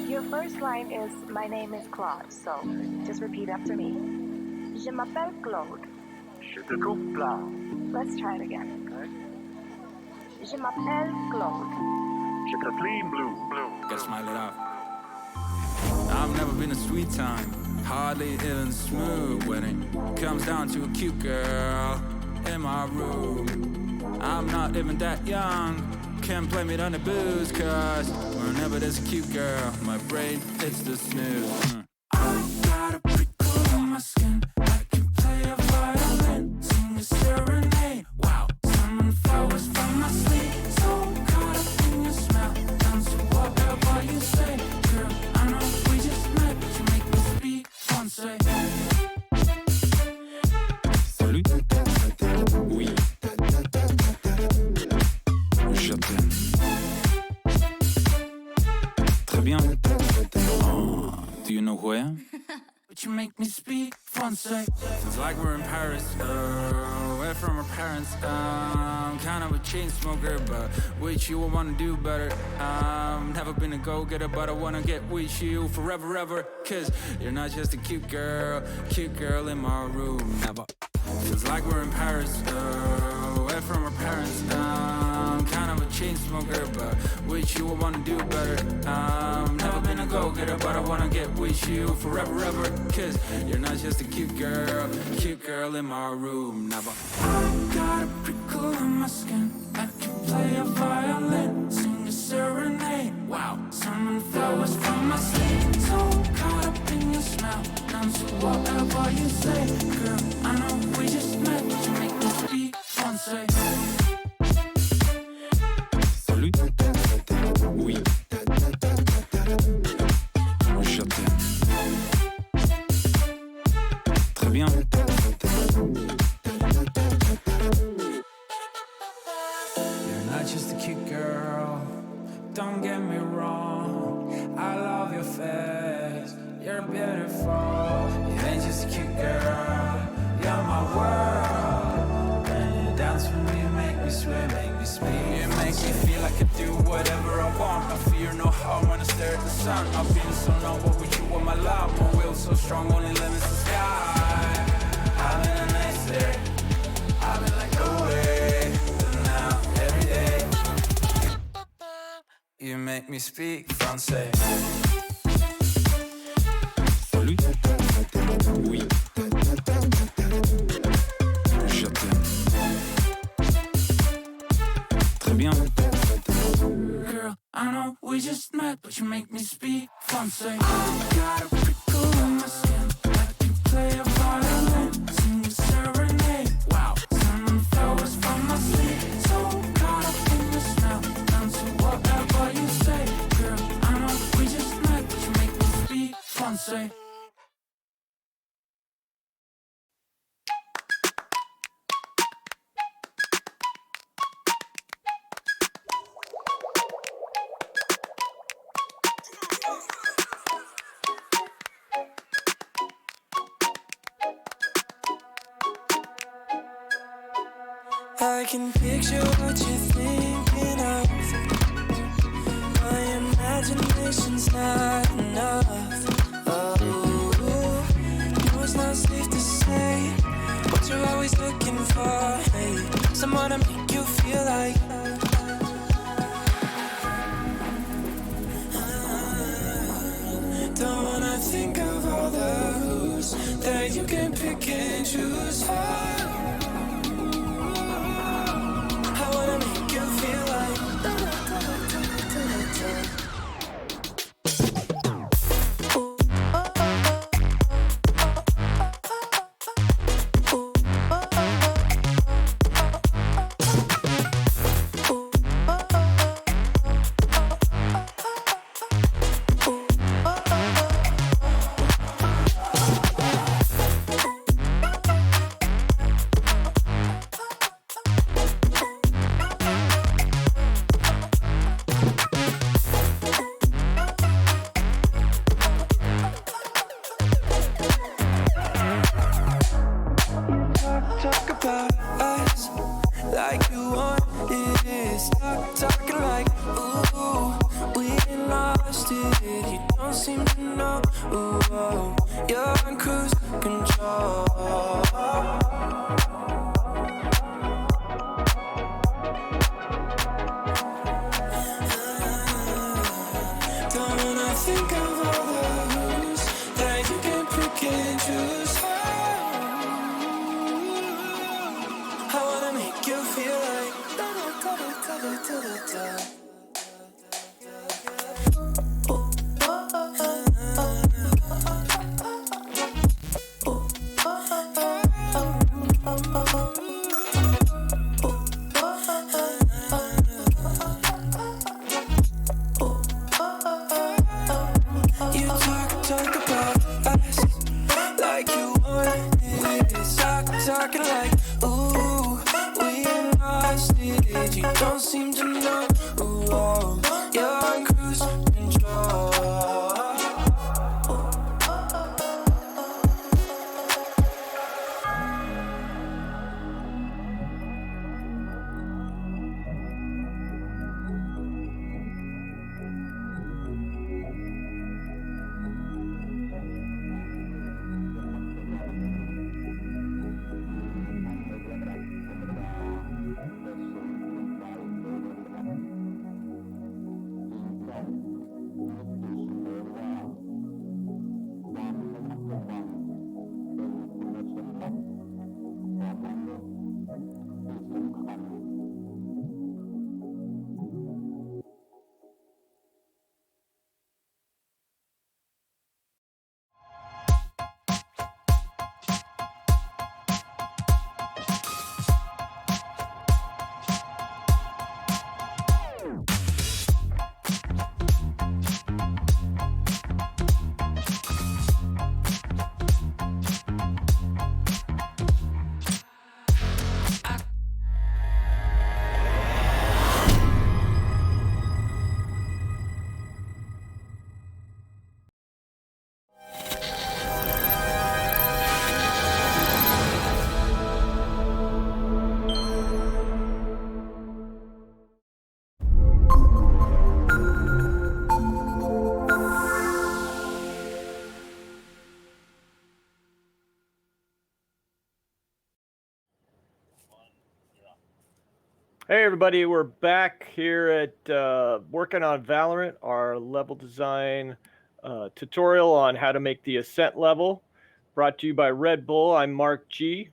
Your first line is, my name is Claude, so just repeat after me. Je m'appelle Claude. Je te coupe là. Let's try it again. Je m'appelle Claude. Je t'appelle Blue. Gotta smile it out. I've never been a sweet time, hardly even smooth when it comes down to a cute girl in my room. I'm not even that young, can't blame it on the booze, cause whenever there's a cute girl, my brain hits the snooze. I got a prickle on my skin, I can play a violin, sing a serenade. Wow, summon flowers from my sleep, so caught up in your smell, down to whatever you say. Girl, I know we just met, but you make me speak français. Salut. Oui. Je t'aime. Très bien. Oh, do you know who I am? But you make me speak français. It's like we're in Paris, away from our parents. I'm kind of a chain smoker, but with you I wanna do better. Never been a go-getter, but I wanna get with you forever, ever. Cause you're not just a cute girl in my room. Never. Feels like we're in Paris, away from our parents. I'm kind of a chain smoker, but with you I wanna do better. Never been a go-getter, but I wanna get with you forever, ever. Cause you're not just a cute girl in my room. Never. I got a prickle on my skin, I can play a violin, sing a serenade. Wow, summon flowers from my sleep, so caught up in your smell, down to whatever you say. Girl, I know we just met, but you make me speak français. Salut. Oui. Je t'aime. Très bien. don't get me wrong, I love your face. You're beautiful, you ain't just a cute girl. You're my world. When you dance with me, you make me sweat, make me speak. You make me feel I can do whatever I want. I fear no harm when I stare at the sun. I've been so noble with you on my love. My will so strong, only limits the sky. I've been a nice day, I've been like no way. But now, every day, you make me speak français. Salut. Oui. Je t'aime. Très bien. Girl, I know we just met, but you make me speak français. I got a prickle in my skin, like you play a violin, sing a serenade. Wow, sending flowers from my sleep, so caught up in the smell, down to whatever you say. Girl, I know we just met, but you make me speak français. I can picture what you're thinking of. My imagination's not enough. Oh, no, it's not safe to say what you're always looking for. Hey, someone to make you feel like. Don't wanna think of all the who's that you can pick and choose for. Hey everybody, we're back here at working on Valorant, our level design tutorial on how to make the Ascent level. Brought to you by Red Bull. I'm Mark G.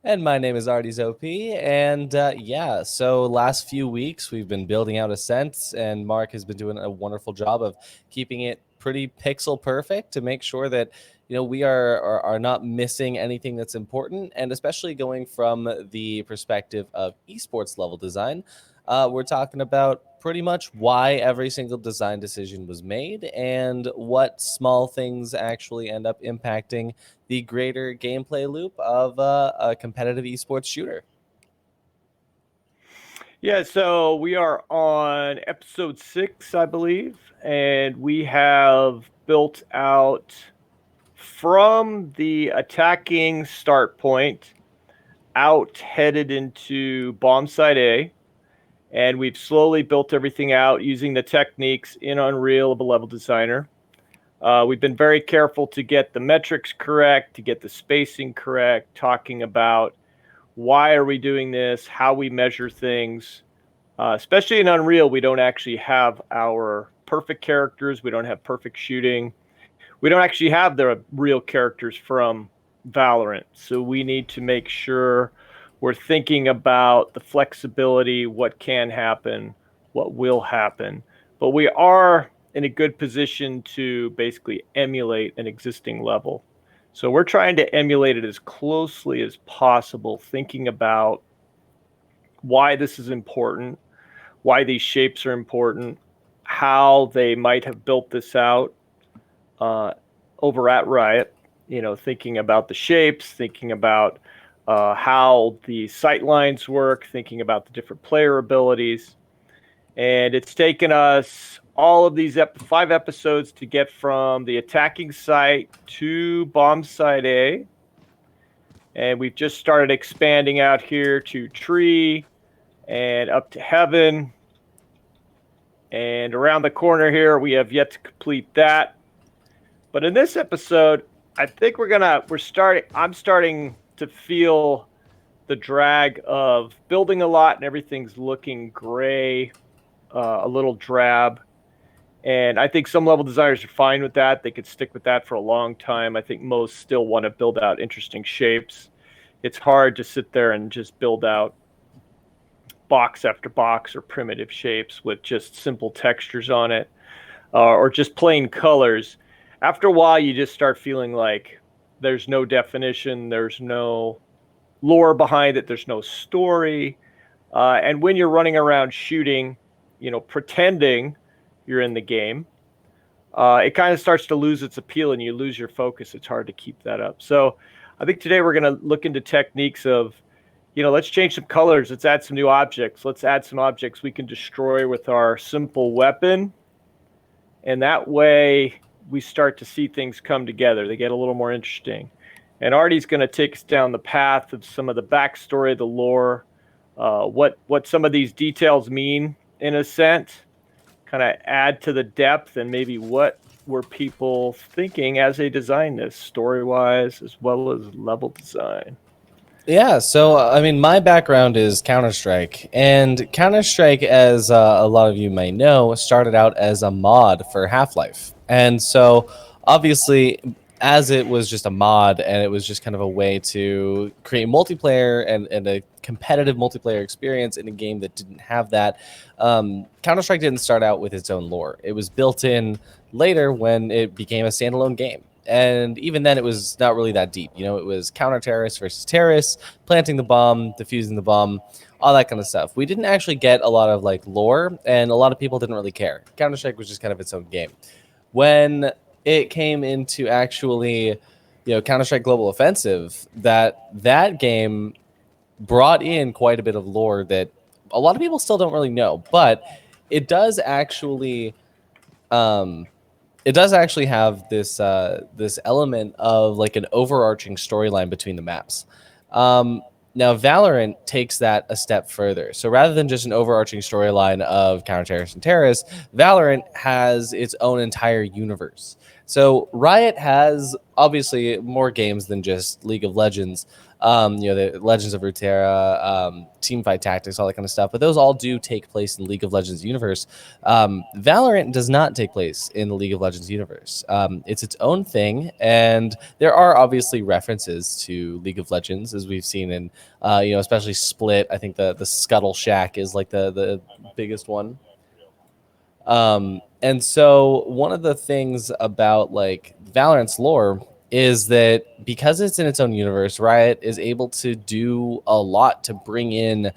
And my name is ArdysOp. And yeah, so last few weeks we've been building out Ascent, and Mark has been doing a wonderful job of keeping it pretty pixel perfect to make sure that we are not missing anything that's important, and especially going from the perspective of esports level design. We're talking about pretty much why every single design decision was made and what small things actually end up impacting the greater gameplay loop of a competitive esports shooter. Yeah, so we are on episode 6, I believe, and we have built out from the attacking start point out headed into bomb site A. And we've slowly built everything out using the techniques in Unreal of a level designer. We've been very careful to get the metrics correct, to get the spacing correct, talking about why are we doing this, how we measure things. Especially in Unreal, we don't actually have our perfect characters. We don't have perfect shooting. We don't actually have the real characters from Valorant. So we need to make sure we're thinking about the flexibility, what can happen, what will happen. But we are in a good position to basically emulate an existing level. So we're trying to emulate it as closely as possible, thinking about why this is important, why these shapes are important, how they might have built this out over at Riot, thinking about the shapes, thinking about how the sight lines work, thinking about the different player abilities. And it's taken us all of these 5 episodes to get from the attacking site to bomb site A. And we've just started expanding out here to tree and up to heaven. And around the corner here, we have yet to complete that. But in this episode, I think I'm starting to feel the drag of building a lot and everything's looking gray, a little drab. And I think some level designers are fine with that. They could stick with that for a long time. I think most still want to build out interesting shapes. It's hard to sit there and just build out box after box or primitive shapes with just simple textures on it, or just plain colors. After a while, you just start feeling like there's no definition, there's no lore behind it, there's no story. And when you're running around shooting, pretending you're in the game, it kind of starts to lose its appeal and you lose your focus. It's hard to keep that up. So I think today we're going to look into techniques of, let's change some colors. Let's add some new objects. Let's add some objects we can destroy with our simple weapon. And that way we start to see things come together. They get a little more interesting. And Artie's going to take us down the path of some of the backstory, the lore, what some of these details mean in Ascent, kind of add to the depth, and maybe what were people thinking as they designed this, story-wise as well as level design. Yeah, so I mean, my background is Counter-Strike, and Counter-Strike, as a lot of you may know, started out as a mod for Half-Life. And so, obviously, as it was just a mod, and it was just kind of a way to create multiplayer and a competitive multiplayer experience in a game that didn't have that, Counter-Strike didn't start out with its own lore. It was built in later when it became a standalone game. And even then, it was not really that deep. It was counter-terrorists versus terrorists, planting the bomb, defusing the bomb, all that kind of stuff. We didn't actually get a lot of lore, and a lot of people didn't really care. Counter-Strike was just kind of its own game. When it came into actually, Counter-Strike Global Offensive, that game brought in quite a bit of lore that a lot of people still don't really know, but it does actually. It does actually have this this element of an overarching storyline between the maps. Now, Valorant takes that a step further. So rather than just an overarching storyline of counter-terrorists and terrorists, Valorant has its own entire universe. So Riot has obviously more games than just League of Legends. The Legends of Runeterra, Teamfight Tactics, all that kind of stuff. But those all do take place in League of Legends universe. Valorant does not take place in the League of Legends universe. It's its own thing, and there are obviously references to League of Legends, as we've seen in, especially Split. I think the Scuttle Shack is like the biggest one. And so one of the things about like Valorant's lore is that because it's in its own universe, Riot is able to do a lot to bring in,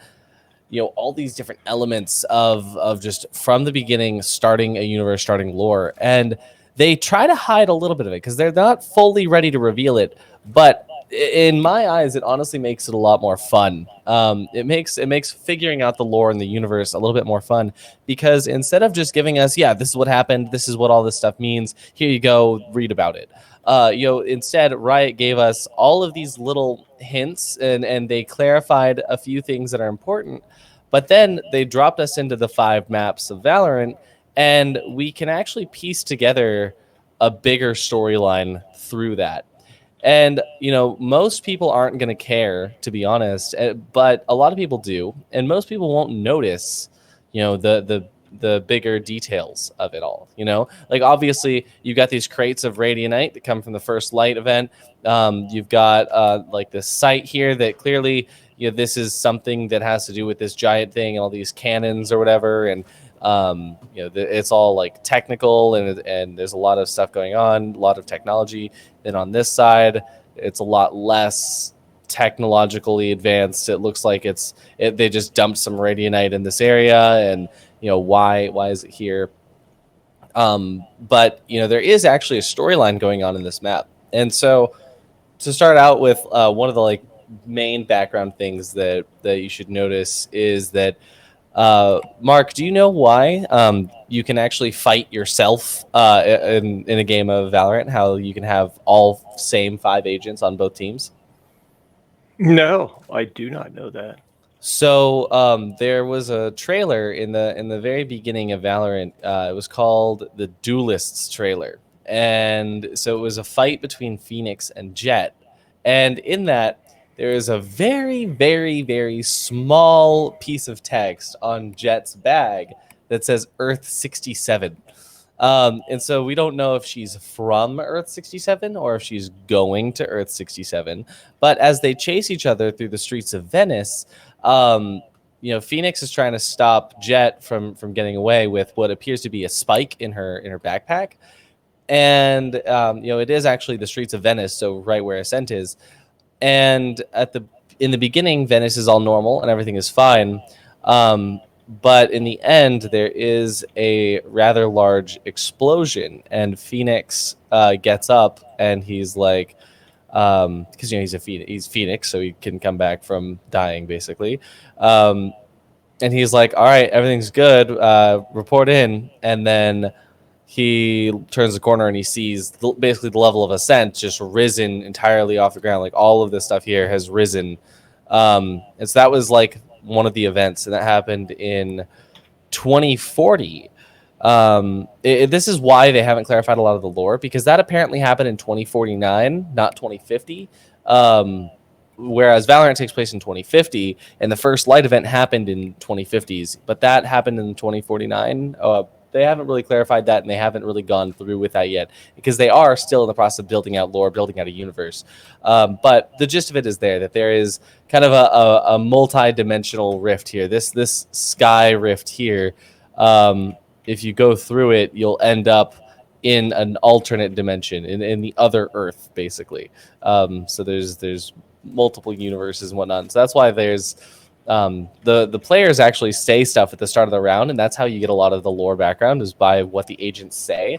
all these different elements of just from the beginning, starting a universe, starting lore. And they try to hide a little bit of it because they're not fully ready to reveal it. But in my eyes, it honestly makes it a lot more fun. It makes figuring out the lore in the universe a little bit more fun, because instead of just giving us, this is what happened, this is what all this stuff means, here you go, read about it. Instead, Riot gave us all of these little hints, and they clarified a few things that are important. But then they dropped us into the 5 maps of Valorant, and we can actually piece together a bigger storyline through that. And, most people aren't going to care, to be honest, but a lot of people do. And most people won't notice, the bigger details of it all. Like obviously you've got these crates of Radianite that come from the First Light event. You've got like this site here that clearly, this is something that has to do with this giant thing, all these cannons or whatever. And, it's all like technical, and there's a lot of stuff going on, a lot of technology. Then on this side, it's a lot less technologically advanced. It looks like they just dumped some Radianite in this area, and why is it here? But there is actually a storyline going on in this map. And so to start out with, one of the like main background things that you should notice is that Mark, do you know why you can actually fight yourself in a game of Valorant? How you can have all same 5 agents on both teams? No, I do not know that. So there was a trailer in the very beginning of Valorant. It was called the Duelists trailer, and so it was a fight between Phoenix and Jet, and in that, there is a very, very, very small piece of text on Jet's bag that says Earth 67. And so we don't know if she's from Earth 67 or if she's going to Earth 67. But as they chase each other through the streets of Venice, Phoenix is trying to stop Jet from getting away with what appears to be a spike in her backpack. And, it is actually the streets of Venice, so right where Ascent is. And in the beginning, Venice is all normal and everything is fine. But in the end, there is a rather large explosion, and Phoenix gets up, and he's like, because he's Phoenix, so he can come back from dying, basically. And he's like, all right, everything's good. Report in, and then he turns the corner and he sees basically the level of Ascent just risen entirely off the ground. Like all of this stuff here has risen. And so that was like one of the events, and that happened in 2040. This is why they haven't clarified a lot of the lore, because that apparently happened in 2049, not 2050. Whereas Valorant takes place in 2050, and the First Light event happened in 2050s, but that happened in 2049. They haven't really clarified that, and they haven't really gone through with that yet, because they are still in the process of building out lore, building out a universe. But the gist of it is that there is kind of a multi-dimensional rift here. This sky rift here, if you go through it, you'll end up in an alternate dimension, in the other Earth, basically. So there's multiple universes and whatnot. So that's why there's the players actually say stuff at the start of the round, and that's how you get a lot of the lore background, is by what the agents say.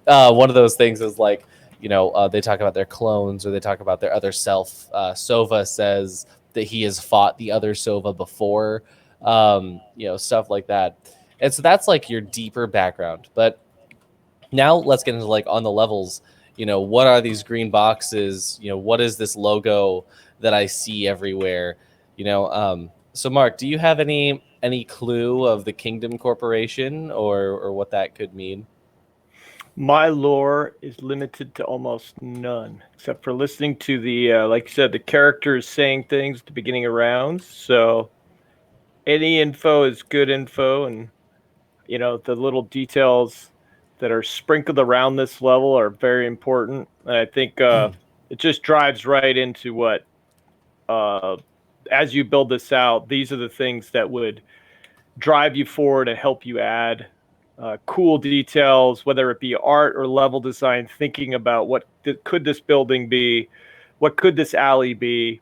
One of those things is like, they talk about their clones, or they talk about their other self. Sova says that he has fought the other Sova before, stuff like that. And so that's like your deeper background. But now let's get into like on the levels, what are these green boxes? What is this logo that I see everywhere? So Mark, do you have any clue of the Kingdom Corporation or what that could mean? My lore is limited to almost none, except for listening to the, like you said, the characters saying things at the beginning of rounds. So any info is good info, and the little details that are sprinkled around this level are very important. And I think it just drives right into what, uh, as you build this out, these are the things that would drive you forward and help you add cool details, whether it be art or level design, thinking about what could this building be, what could this alley be,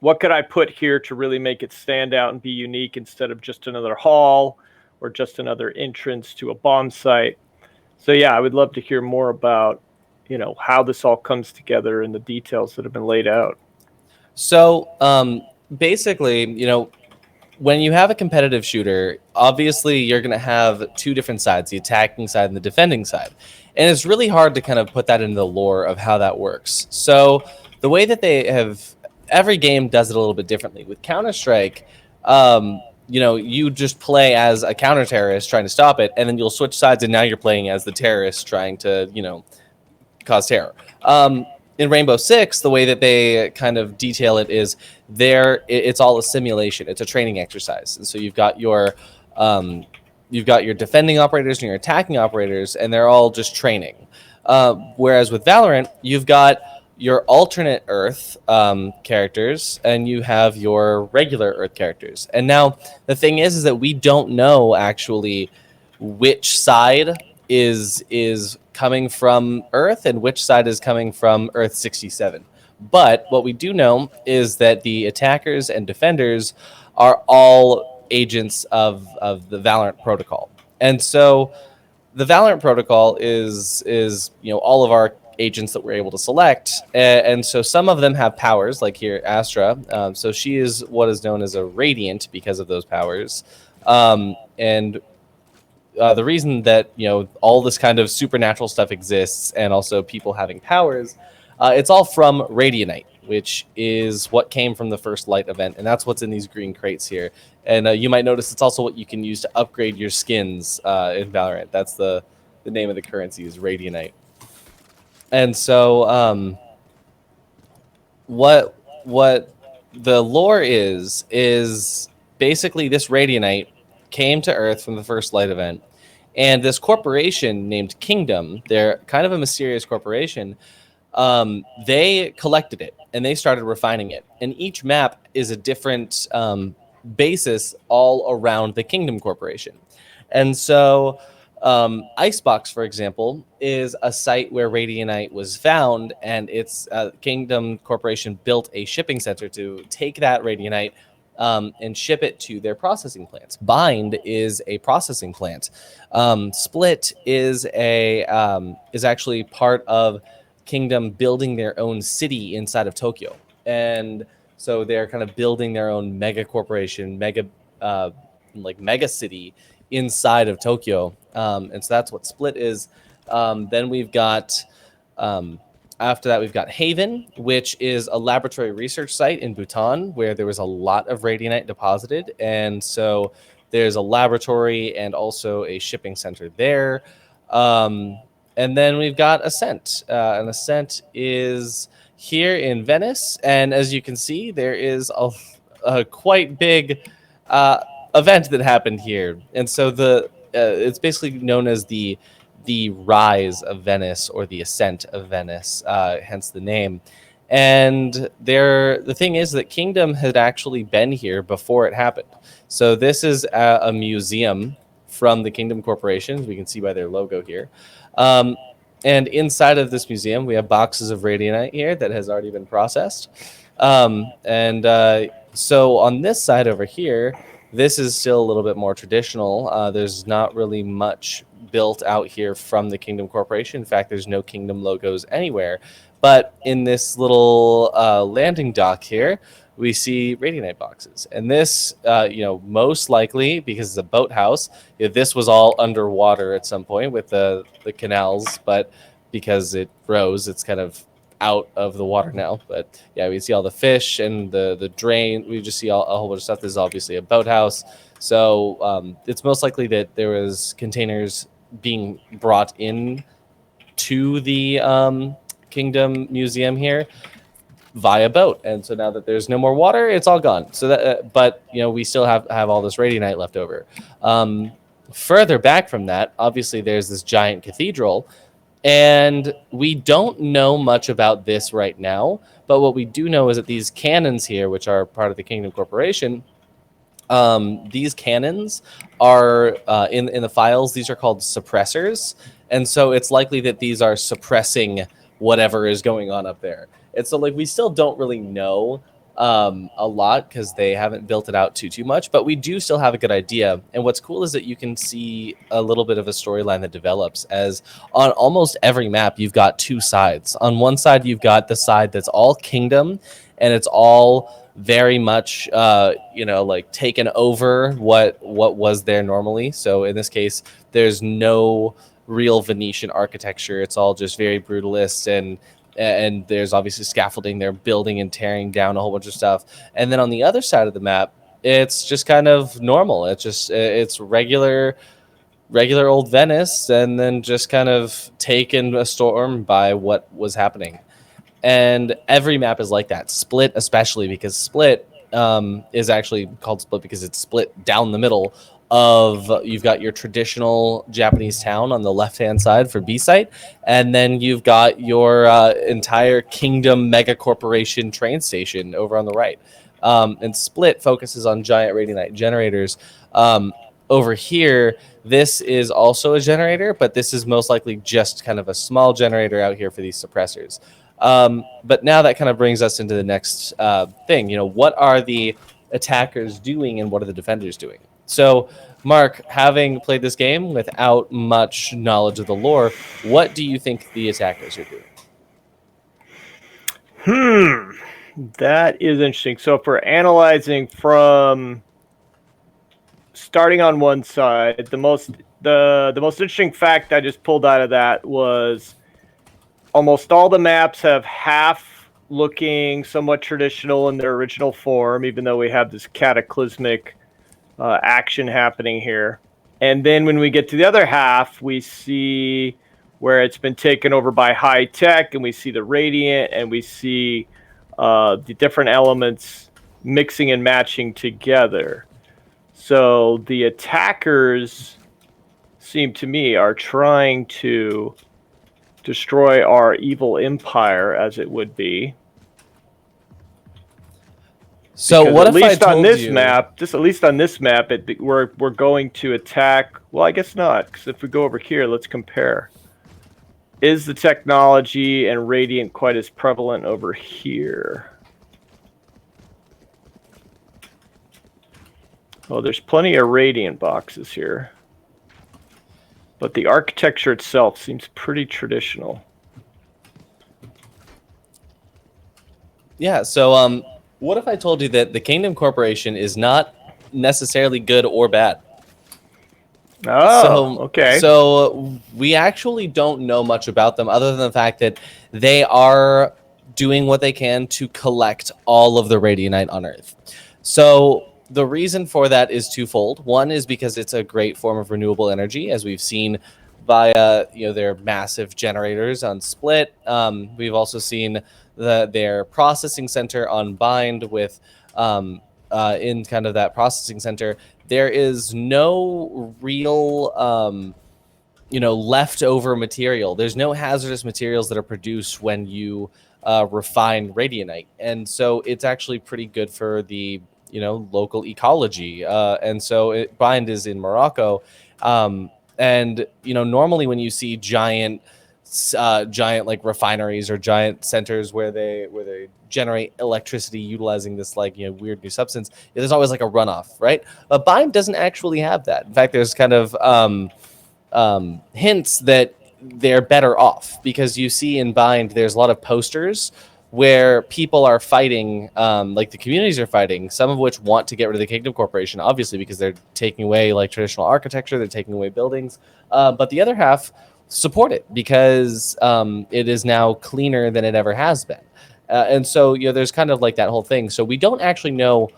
what could I put here to really make it stand out and be unique instead of just another hall or just another entrance to a bomb site. So yeah, I would love to hear more about how this all comes together and the details that have been laid out. So basically, when you have a competitive shooter, obviously you're going to have two different sides, the attacking side and the defending side. And it's really hard to kind of put that into the lore of how that works. So the way that they have, every game does it a little bit differently. With Counter-Strike, you just play as a counter-terrorist trying to stop it, and then you'll switch sides, and now you're playing as the terrorist trying to, cause terror. In Rainbow Six, the way that they kind of detail it is it's all a simulation. It's a training exercise, and so you've got your defending operators and your attacking operators, and they're all just training. Whereas with Valorant, you've got your alternate Earth characters, and you have your regular Earth characters. And now the thing is that we don't know actually which side is coming from Earth and which side is coming from Earth 67. But what we do know is that the attackers and defenders are all agents of the Valorant protocol. And so the Valorant protocol is all of our agents that we're able to select. And so some of them have powers, like here, Astra. So she is what is known as a Radiant because of those powers. And the reason that all this kind of supernatural stuff exists, and also people having powers, it's all from Radianite, which is what came from the first light event, and that's what's in these green crates here. And you might notice it's also what you can use to upgrade your skins in Valorant. That's the name of the currency is Radianite. And so what the lore is basically this Radianite came to Earth from the first light event. And this corporation named Kingdom, they're kind of a mysterious corporation, they collected it and they started refining it. And each map is a different basis all around the Kingdom Corporation. And so Icebox, for example, is a site where Radianite was found, and its Kingdom Corporation built a shipping center to take that Radianite and ship it to their processing plants. Bind is a processing plant. Split is actually part of Kingdom building their own city inside of Tokyo, and so they're kind of building their own mega corporation, mega city inside of Tokyo, and so that's what Split is. Then we've got. After that, we've got Haven, which is a laboratory research site in Bhutan where there was a lot of Radianite deposited. And so there's a laboratory and also a shipping center there. And then we've got Ascent. And Ascent is here in Venice. And as you can see, there is a quite big event that happened here. And so it's basically known as the rise of Venice, or the ascent of Venice, hence the name. And the thing is that Kingdom had actually been here before it happened. So this is a museum from the Kingdom Corporation, we can see by their logo here. And inside of this museum, we have boxes of Radianite here that has already been processed. So on this side over here, this is still a little bit more traditional. There's not really much built out here from the Kingdom Corporation. In fact, there's no Kingdom logos anywhere. But in this little landing dock here, we see Radianite boxes. And this, most likely, because it's a boathouse, this was all underwater at some point with the canals. But because it rose, it's kind of out of the water now. But yeah, we see all the fish and the drain. We just see a whole bunch of stuff. This is obviously a boathouse. So it's most likely that there was containers being brought in to the Kingdom Museum here via boat. And so now that there's no more water, it's all gone. So that, but we still have all this radianite left over. Further back from that, obviously there's this giant cathedral, and we don't know much about this right now. But what we do know is that these cannons here, which are part of the Kingdom Corporation, these cannons are in the files. These are called suppressors, and so it's likely that these are suppressing whatever is going on up there. And so, we still don't really know a lot because they haven't built it out too much, but we do still have a good idea. And what's cool is that you can see a little bit of a storyline that develops, as on almost every map you've got two sides. On one side you've got the side that's all kingdom, and it's all very much taken over what was there normally. So in this case, there's no real Venetian architecture. It's all just very brutalist, and there's obviously scaffolding. They're building and tearing down a whole bunch of stuff. And then on the other side of the map, it's just kind of normal. It's regular old Venice, and then just kind of taken a storm by what was happening. And every map is like that. Split especially, because Split is actually called Split because it's split down the middle of, you've got your traditional Japanese town on the left-hand side for B site, and then you've got your entire Kingdom mega corporation train station over on the right. And Split focuses on giant radianite generators. Over here, this is also a generator, but this is most likely just kind of a small generator out here for these suppressors. But now that kind of brings us into the next thing. What are the attackers doing and what are the defenders doing? So, Mark, having played this game without much knowledge of the lore, what do you think the attackers are doing? That is interesting. So if we're analyzing from starting on one side, the most interesting fact I just pulled out of that was almost all the maps have half looking somewhat traditional in their original form, even though we have this cataclysmic action happening here. And then when we get to the other half, we see where it's been taken over by high tech, and we see the radiant, and we see the different elements mixing and matching together. So the attackers, seem to me, are trying to destroy our evil empire, as it would be. So because what at if least I on told this you... map, we're going to attack. Well, I guess not, because if we go over here, let's compare. Is the technology and radiant quite as prevalent over here? Oh, there's plenty of radiant boxes here, but the architecture itself seems pretty traditional. Yeah, so what if I told you that the Kingdom Corporation is not necessarily good or bad? Oh, okay. So we actually don't know much about them other than the fact that they are doing what they can to collect all of the radianite on Earth. So the reason for that is twofold. One is because it's a great form of renewable energy, as we've seen via their massive generators on Split. We've also seen their processing center on Bind with in kind of that processing center. There is no real leftover material. There's no hazardous materials that are produced when you refine radianite, and so it's actually pretty good for the local ecology. And so Bind is in Morocco, and normally when you see giant like refineries or giant centers where they generate electricity utilizing this weird new substance, there's always like a runoff, right? But Bind doesn't actually have that. In fact, there's kind of hints that they're better off, because you see in Bind there's a lot of posters where people are fighting, like the communities are fighting, some of which want to get rid of the Kingdom Corporation, obviously, because they're taking away traditional architecture, they're taking away buildings, but the other half support it because it is now cleaner than it ever has been. And so there's kind of like that whole thing. So we don't actually know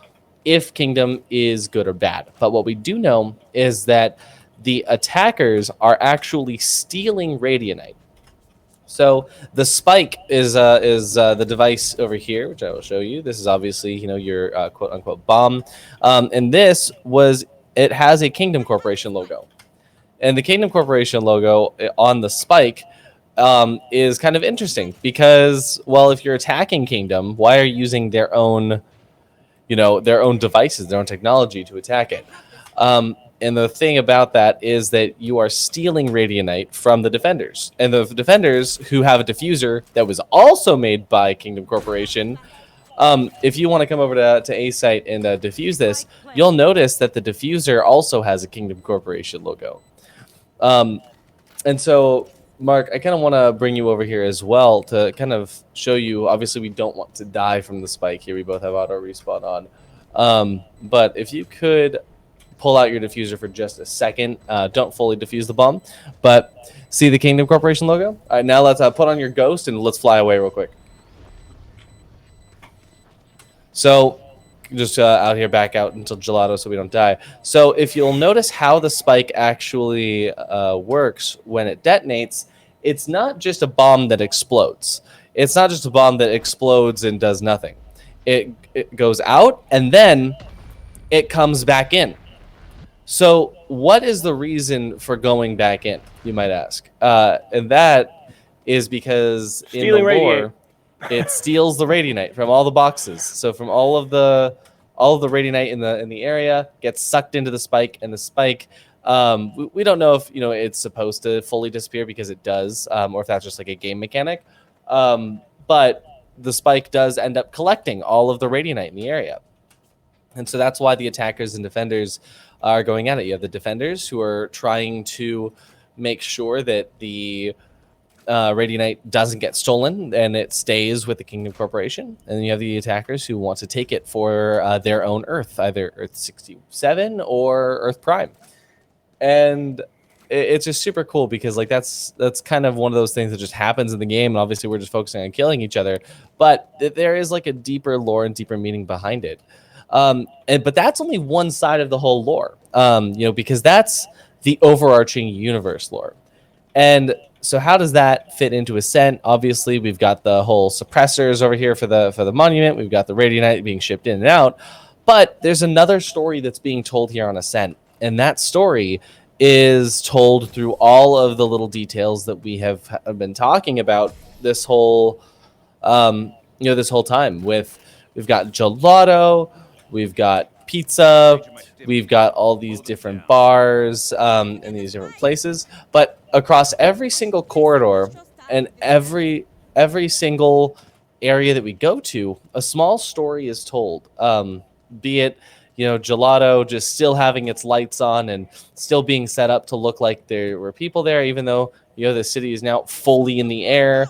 if Kingdom is good or bad, but what we do know is that the attackers are actually stealing Radianite. So the spike is the device over here, which I will show you. This is obviously, you know, your quote unquote bomb, and it has a Kingdom Corporation logo, and the Kingdom Corporation logo on the spike is kind of interesting because, well, if you're attacking Kingdom, why are you using their own, you know, their own devices, their own technology to attack it? And the thing about that is that you are stealing Radianite from the defenders. And the defenders, who have a diffuser that was also made by Kingdom Corporation, if you want to come over to A site and diffuse this, you'll notice that the diffuser also has a Kingdom Corporation logo. And so, Mark, I kind of want to bring you over here as well to kind of show you. Obviously, we don't want to die from the spike here. We both have auto respawn on. But if you could pull out your diffuser for just a second. Don't fully diffuse the bomb, but see the Kingdom Corporation logo? All right, now let's put on your ghost and let's fly away real quick. So just out here, back out until gelato so we don't die. So if you'll notice how the spike actually works when it detonates, it's not just a bomb that explodes. It's not just a bomb that explodes and does nothing. It goes out and then it comes back in. So what is the reason for going back in, you might ask? And that is because Stealing in the lore, it steals the Radianite from all the boxes. So from all of the Radianite in the area gets sucked into the spike, and the spike, we don't know if, you know, it's supposed to fully disappear, because it does, or if that's just like a game mechanic. But the spike does end up collecting all of the Radianite in the area. And so that's why the attackers and defenders are going at it. You have the defenders who are trying to make sure that the Radianite doesn't get stolen and it stays with the Kingdom Corporation. And then you have the attackers who want to take it for their own Earth, either Earth 67 or Earth Prime. And it's just super cool because, like, that's kind of one of those things that just happens in the game, and obviously we're just focusing on killing each other. But there is like a deeper lore and deeper meaning behind it. But that's only one side of the whole lore, you know, because that's the overarching universe lore. And so how does that fit into Ascent? Obviously, we've got the whole suppressors over here for the monument. We've got the Radianite being shipped in and out. But there's another story that's being told here on Ascent, and that story is told through all of the little details that we have been talking about this whole, this whole time. We've got gelato. We've got pizza, we've got all these different bars in these different places. But across every single corridor and every single area that we go to, a small story is told. Be it, you know, gelato just still having its lights on and still being set up to look like there were people there, even though, you know, the city is now fully in the air.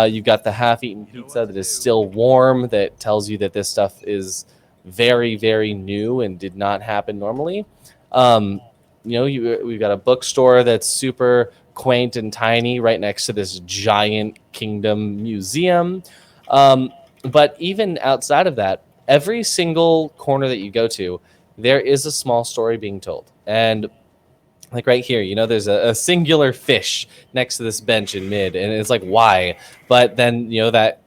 You've got the half-eaten pizza that is still warm, that tells you that this stuff is very, very new and did not happen normally. We've got a bookstore that's super quaint and tiny right next to this giant Kingdom museum. But even outside of that, every single corner that you go to, there is a small story being told. And like right here, you know, there's a singular fish next to this bench in mid, and it's like, why? But then, you know, that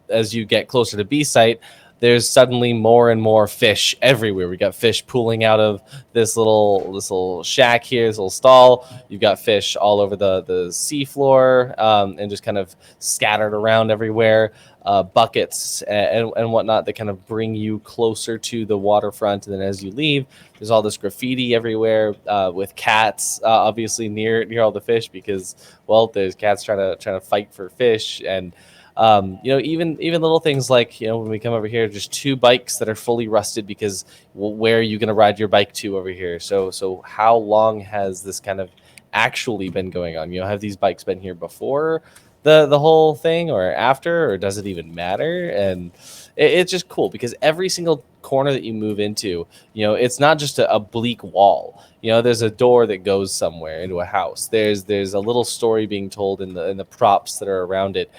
as you get closer to B site, there's suddenly more and more fish everywhere. We got fish pooling out of this little shack here, this little stall. You've got fish all over the seafloor, and just kind of scattered around everywhere. Buckets and whatnot that kind of bring you closer to the waterfront. And then as you leave, there's all this graffiti everywhere, with cats obviously near all the fish, because, well, there's cats trying to fight for fish. And even little things like, you know, when we come over here, just two bikes that are fully rusted, because, well, where are you going to ride your bike to over here? So how long has this kind of actually been going on? You know, have these bikes been here before the whole thing, or after, or does it even matter? And it's just cool because every single corner that you move into, you know, it's not just a bleak wall. You know, there's a door that goes somewhere into a house. There's a little story being told in the props that are around it,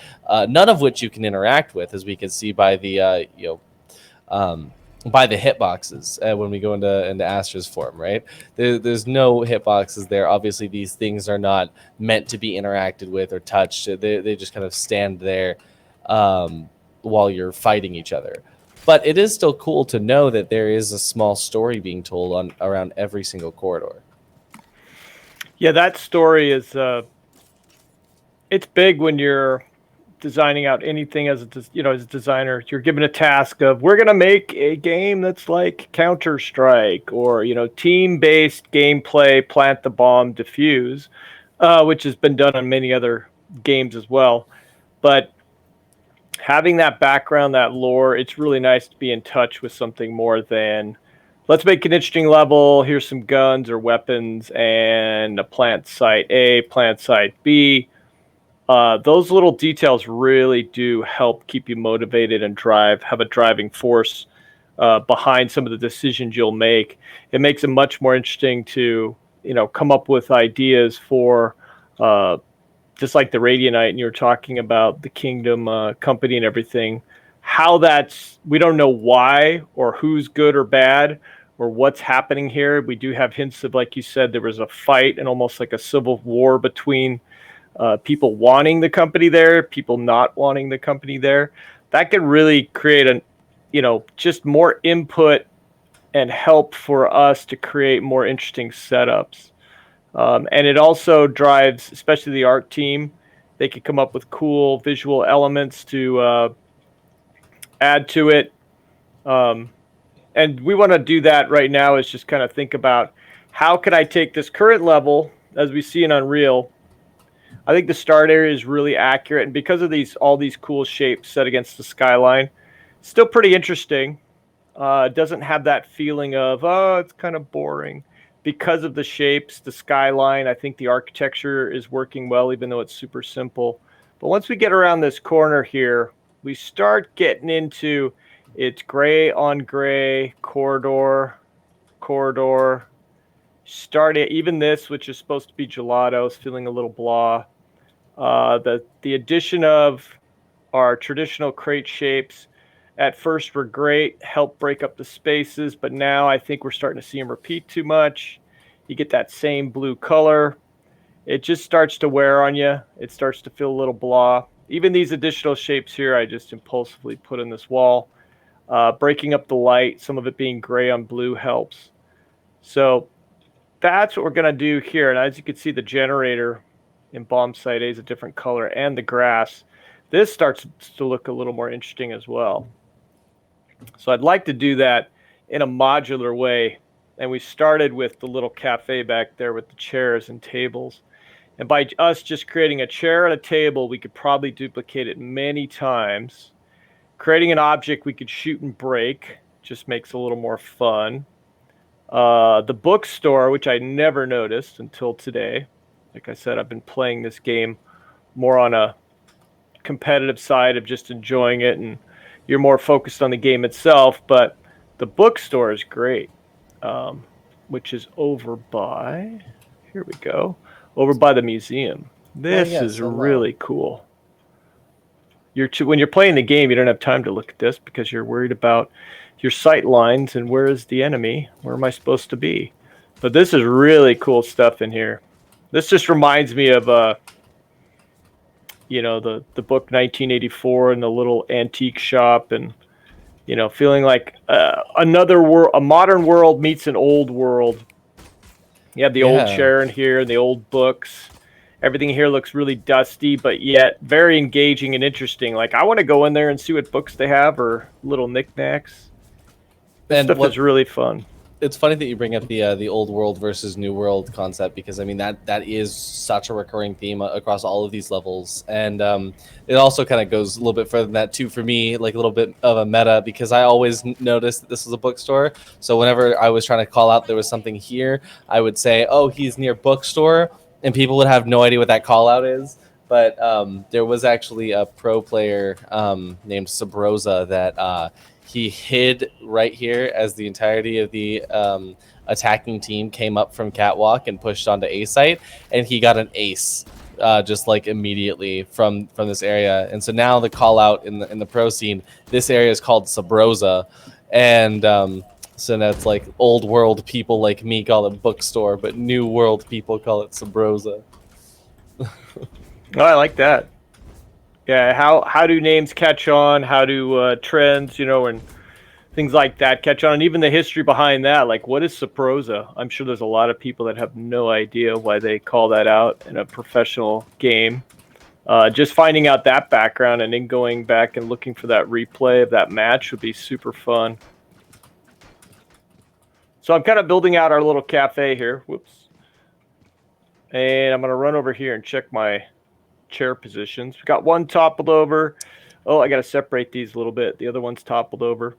none of which you can interact with, as we can see by the by the hitboxes when we go into Astra's form, right? There's no hitboxes there. Obviously, these things are not meant to be interacted with or touched. They just kind of stand there while you're fighting each other. But it is still cool to know that there is a small story being told on around every single corridor. Yeah, that story is it's big when you're designing out anything as as a designer. You're given a task of we're going to make a game that's like Counter-Strike or team-based gameplay, plant the bomb, defuse, which has been done on many other games as well. But having that background, that lore, it's really nice to be in touch with something more than let's make an interesting level. Here's some guns or weapons and a plant site A, plant site B. Those little details really do help keep you motivated and have a driving force behind some of the decisions you'll make. It makes it much more interesting to, come up with ideas for just like the Radianite, and you were talking about the Kingdom company and everything. We don't know why or who's good or bad or what's happening here. We do have hints of, like you said, there was a fight and almost like a civil war between people wanting the company there, people not wanting the company there. That could really create just more input and help for us to create more interesting setups. And it also drives, especially the art team, they could come up with cool visual elements to add to it. And we want to do that right now is just kind of think about how could I take this current level, as we see in Unreal. I think the start area is really accurate, and because of all these cool shapes set against the skyline, still pretty interesting. It doesn't have that feeling of, it's kind of boring. Because of the shapes, the skyline, I think the architecture is working well, even though it's super simple. But once we get around this corner here, we start getting into it's gray on gray, corridor. Even this, which is supposed to be gelato, is feeling a little blah. The addition of our traditional crate shapes at first were great, helped break up the spaces, but now I think we're starting to see them repeat too much. You get that same blue color. It just starts to wear on you. It starts to feel a little blah. Even these additional shapes here, I just impulsively put in this wall. Breaking up the light, some of it being gray on blue helps. So that's what we're going to do here. And as you can see, the generator in bomb site A is a different color, and the grass. This starts to look a little more interesting as well. So I'd like to do that in a modular way. And we started with the little cafe back there with the chairs and tables. And by us just creating a chair and a table, we could probably duplicate it many times. Creating an object we could shoot and break just makes it a little more fun. The bookstore, which I never noticed until today. Like I said, I've been playing this game more on a competitive side of just enjoying it, and you're more focused on the game itself. But the bookstore is great, which is over by, here we go, over by the museum. This is really cool. When you're playing the game, you don't have time to look at this because you're worried about your sight lines and where is the enemy? Where am I supposed to be? But this is really cool stuff in here. This just reminds me of the book 1984 and the little antique shop, and feeling like another world, a modern world meets an old world. You have the old chair in here and the old books. Everything here looks really dusty, but yet very engaging and interesting. Like, I want to go in there and see what books they have or little knickknacks. This stuff is really fun. It's funny that you bring up the old world versus new world concept, because I mean that is such a recurring theme across all of these levels, and it also kind of goes a little bit further than that too for me, like a little bit of a meta, because I always noticed that this was a bookstore. So whenever I was trying to call out there was something here, I would say, "Oh, he's near bookstore," and people would have no idea what that call out is. But there was actually a pro player named Sabrosa that he hid right here as the entirety of the attacking team came up from catwalk and pushed onto A site, and he got an ace just like immediately from this area. And so now the call out in the pro scene, this area is called Sabrosa, And so now it's like old world people like me call it bookstore, but new world people call it Sabrosa. Oh, I like that. Yeah, how do names catch on? How do trends, and things like that catch on? And even the history behind that, like what is Saprosa? I'm sure there's a lot of people that have no idea why they call that out in a professional game. Just finding out that background and then going back and looking for that replay of that match would be super fun. So I'm kind of building out our little cafe here. Whoops. And I'm going to run over here and check my chair positions. We got one toppled over. Oh, I got to separate these a little bit. The other one's toppled over.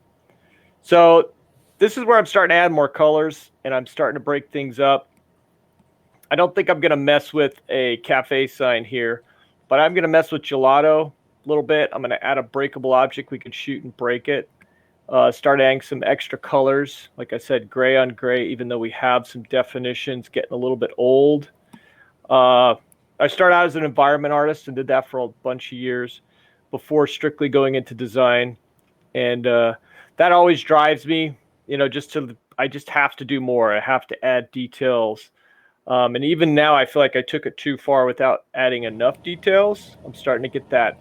So this is where I'm starting to add more colors, and I'm starting to break things up. I don't think I'm going to mess with a cafe sign here, but I'm going to mess with gelato a little bit. I'm going to add a breakable object we can shoot and break it. Start adding some extra colors. Like I said, gray on gray, even though we have some definitions getting a little bit old. I started out as an environment artist and did that for a bunch of years before strictly going into design. And that always drives me, I just have to do more. I have to add details. And even now I feel like I took it too far without adding enough details. I'm starting to get that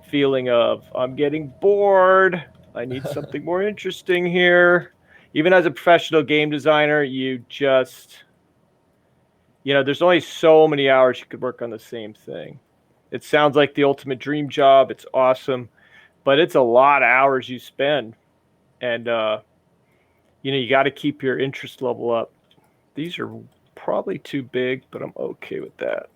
feeling of I'm getting bored. I need something more interesting here. Even as a professional game designer, there's only so many hours you could work on the same thing. It sounds like the ultimate dream job. It's awesome, but it's a lot of hours you spend. And, you got to keep your interest level up. These are probably too big, but I'm okay with that.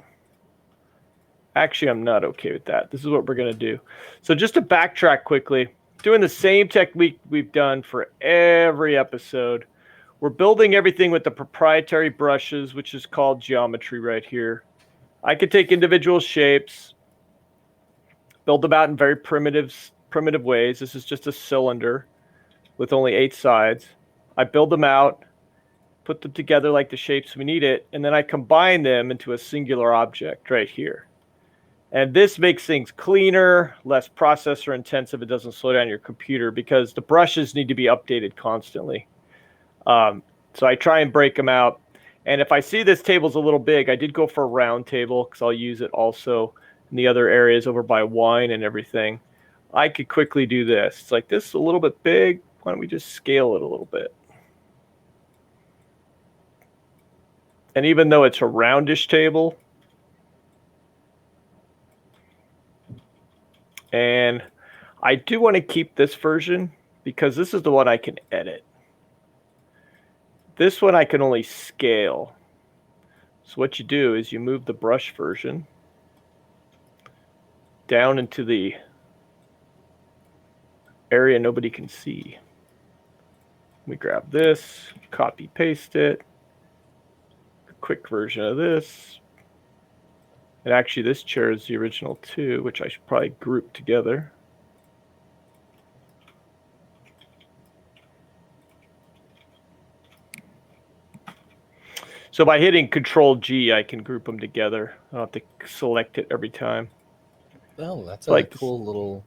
Actually, I'm not okay with that. This is what we're going to do. So just to backtrack quickly, doing the same technique we've done for every episode. We're building everything with the proprietary brushes, which is called geometry right here. I could take individual shapes, build them out in very primitive ways. This is just a cylinder with only 8 sides. I build them out, put them together like the shapes we need it, and then I combine them into a singular object right here. And this makes things cleaner, less processor intensive. It doesn't slow down your computer because the brushes need to be updated constantly. So I try and break them out. And if I see this table's a little big, I did go for a round table because I'll use it also in the other areas over by wine and everything. I could quickly do this. It's like, this is a little bit big. Why don't we just scale it a little bit? And even though it's a roundish table, and I do want to keep this version because this is the one I can edit. This one I can only scale. So what you do is you move the brush version down into the area nobody can see. We grab this, copy paste it. A quick version of this. And actually this chair is the original too, which I should probably group together. So by hitting Control G, I can group them together. I don't have to select it every time. Oh, that's like cool little...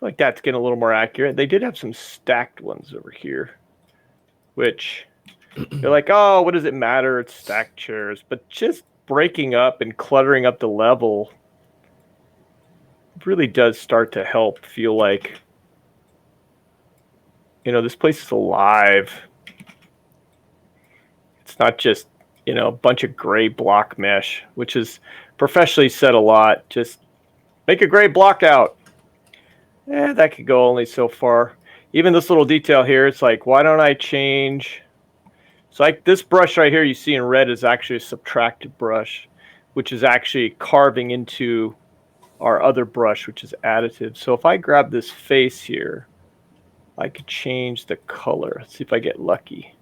Like that's getting a little more accurate. They did have some stacked ones over here, which you're like, oh, what does it matter? It's stacked chairs. But just breaking up and cluttering up the level really does start to help feel like, this place is alive. It's not just, a bunch of gray block mesh, which is professionally said a lot. Just make a gray block out. That could go only so far. Even this little detail here, it's like, why don't I change? So like this brush right here you see in red is actually a subtracted brush, which is actually carving into our other brush, which is additive. So if I grab this face here, I could change the color. Let's see if I get lucky.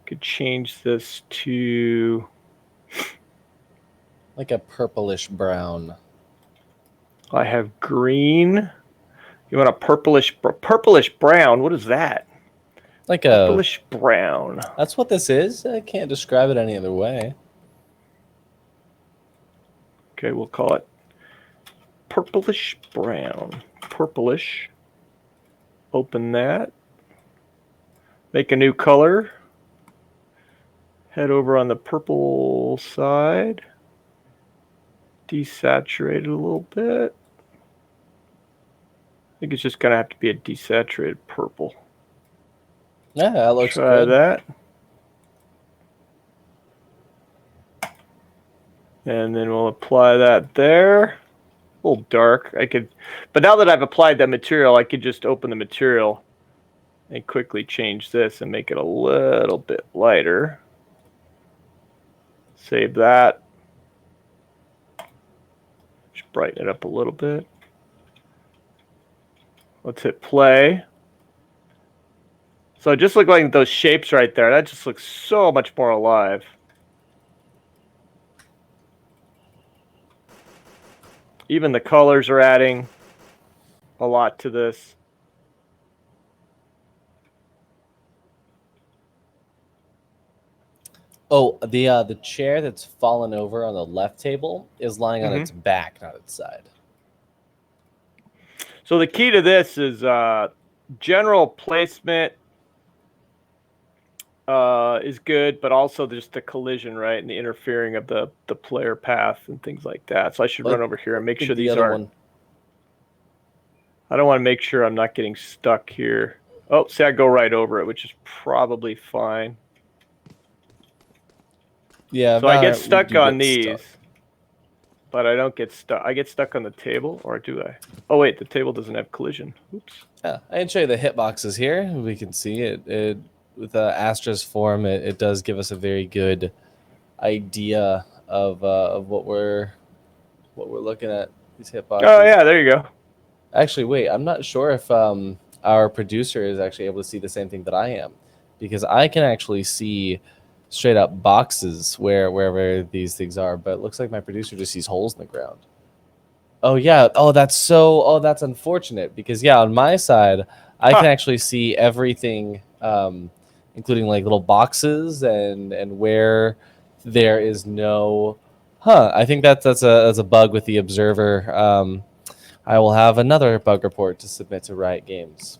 Could change this to like a purplish brown. I have green. You want a purplish brown? What is that? Like a purplish brown. That's what this is. I can't describe it any other way. Okay, we'll call it purplish brown. Purplish open that. Make a new color. Head over on the purple side. Desaturate it a little bit. I think it's just going to have to be a desaturated purple. Yeah, that looks Try good. that. And then we'll apply that there. A little dark. But now that I've applied that material, I could just open the material and quickly change this and make it a little bit lighter. Save that. Just brighten it up a little bit. Let's hit play. So just look like those shapes right there. That just looks so much more alive. Even the colors are adding a lot to this. Oh, the chair that's fallen over on the left table is lying on its back, not its side. So the key to this is general placement is good, but also just the collision, right, and the interfering of the player path and things like that. So I should run over here and make sure these aren't. I don't want to make sure I'm not getting stuck here. Oh, see, I go right over it, which is probably fine. Yeah. So I get stuck on these, but I don't get stuck. I get stuck on the table, or do I? Oh wait, the table doesn't have collision. Oops. Yeah, I can show you the hitboxes here. We can see it with Astra's form. It does give us a very good idea of what we're looking at. These hitboxes. Oh yeah, there you go. Actually, wait, I'm not sure if our producer is actually able to see the same thing that I am, because I can actually see straight up boxes wherever these things are, but it looks like my producer just sees holes in the ground. Oh yeah. Oh, that's unfortunate, because yeah, on my side, I can actually see everything, including like little boxes and where there is no. I think that's a bug with the observer. I will have another bug report to submit to Riot Games.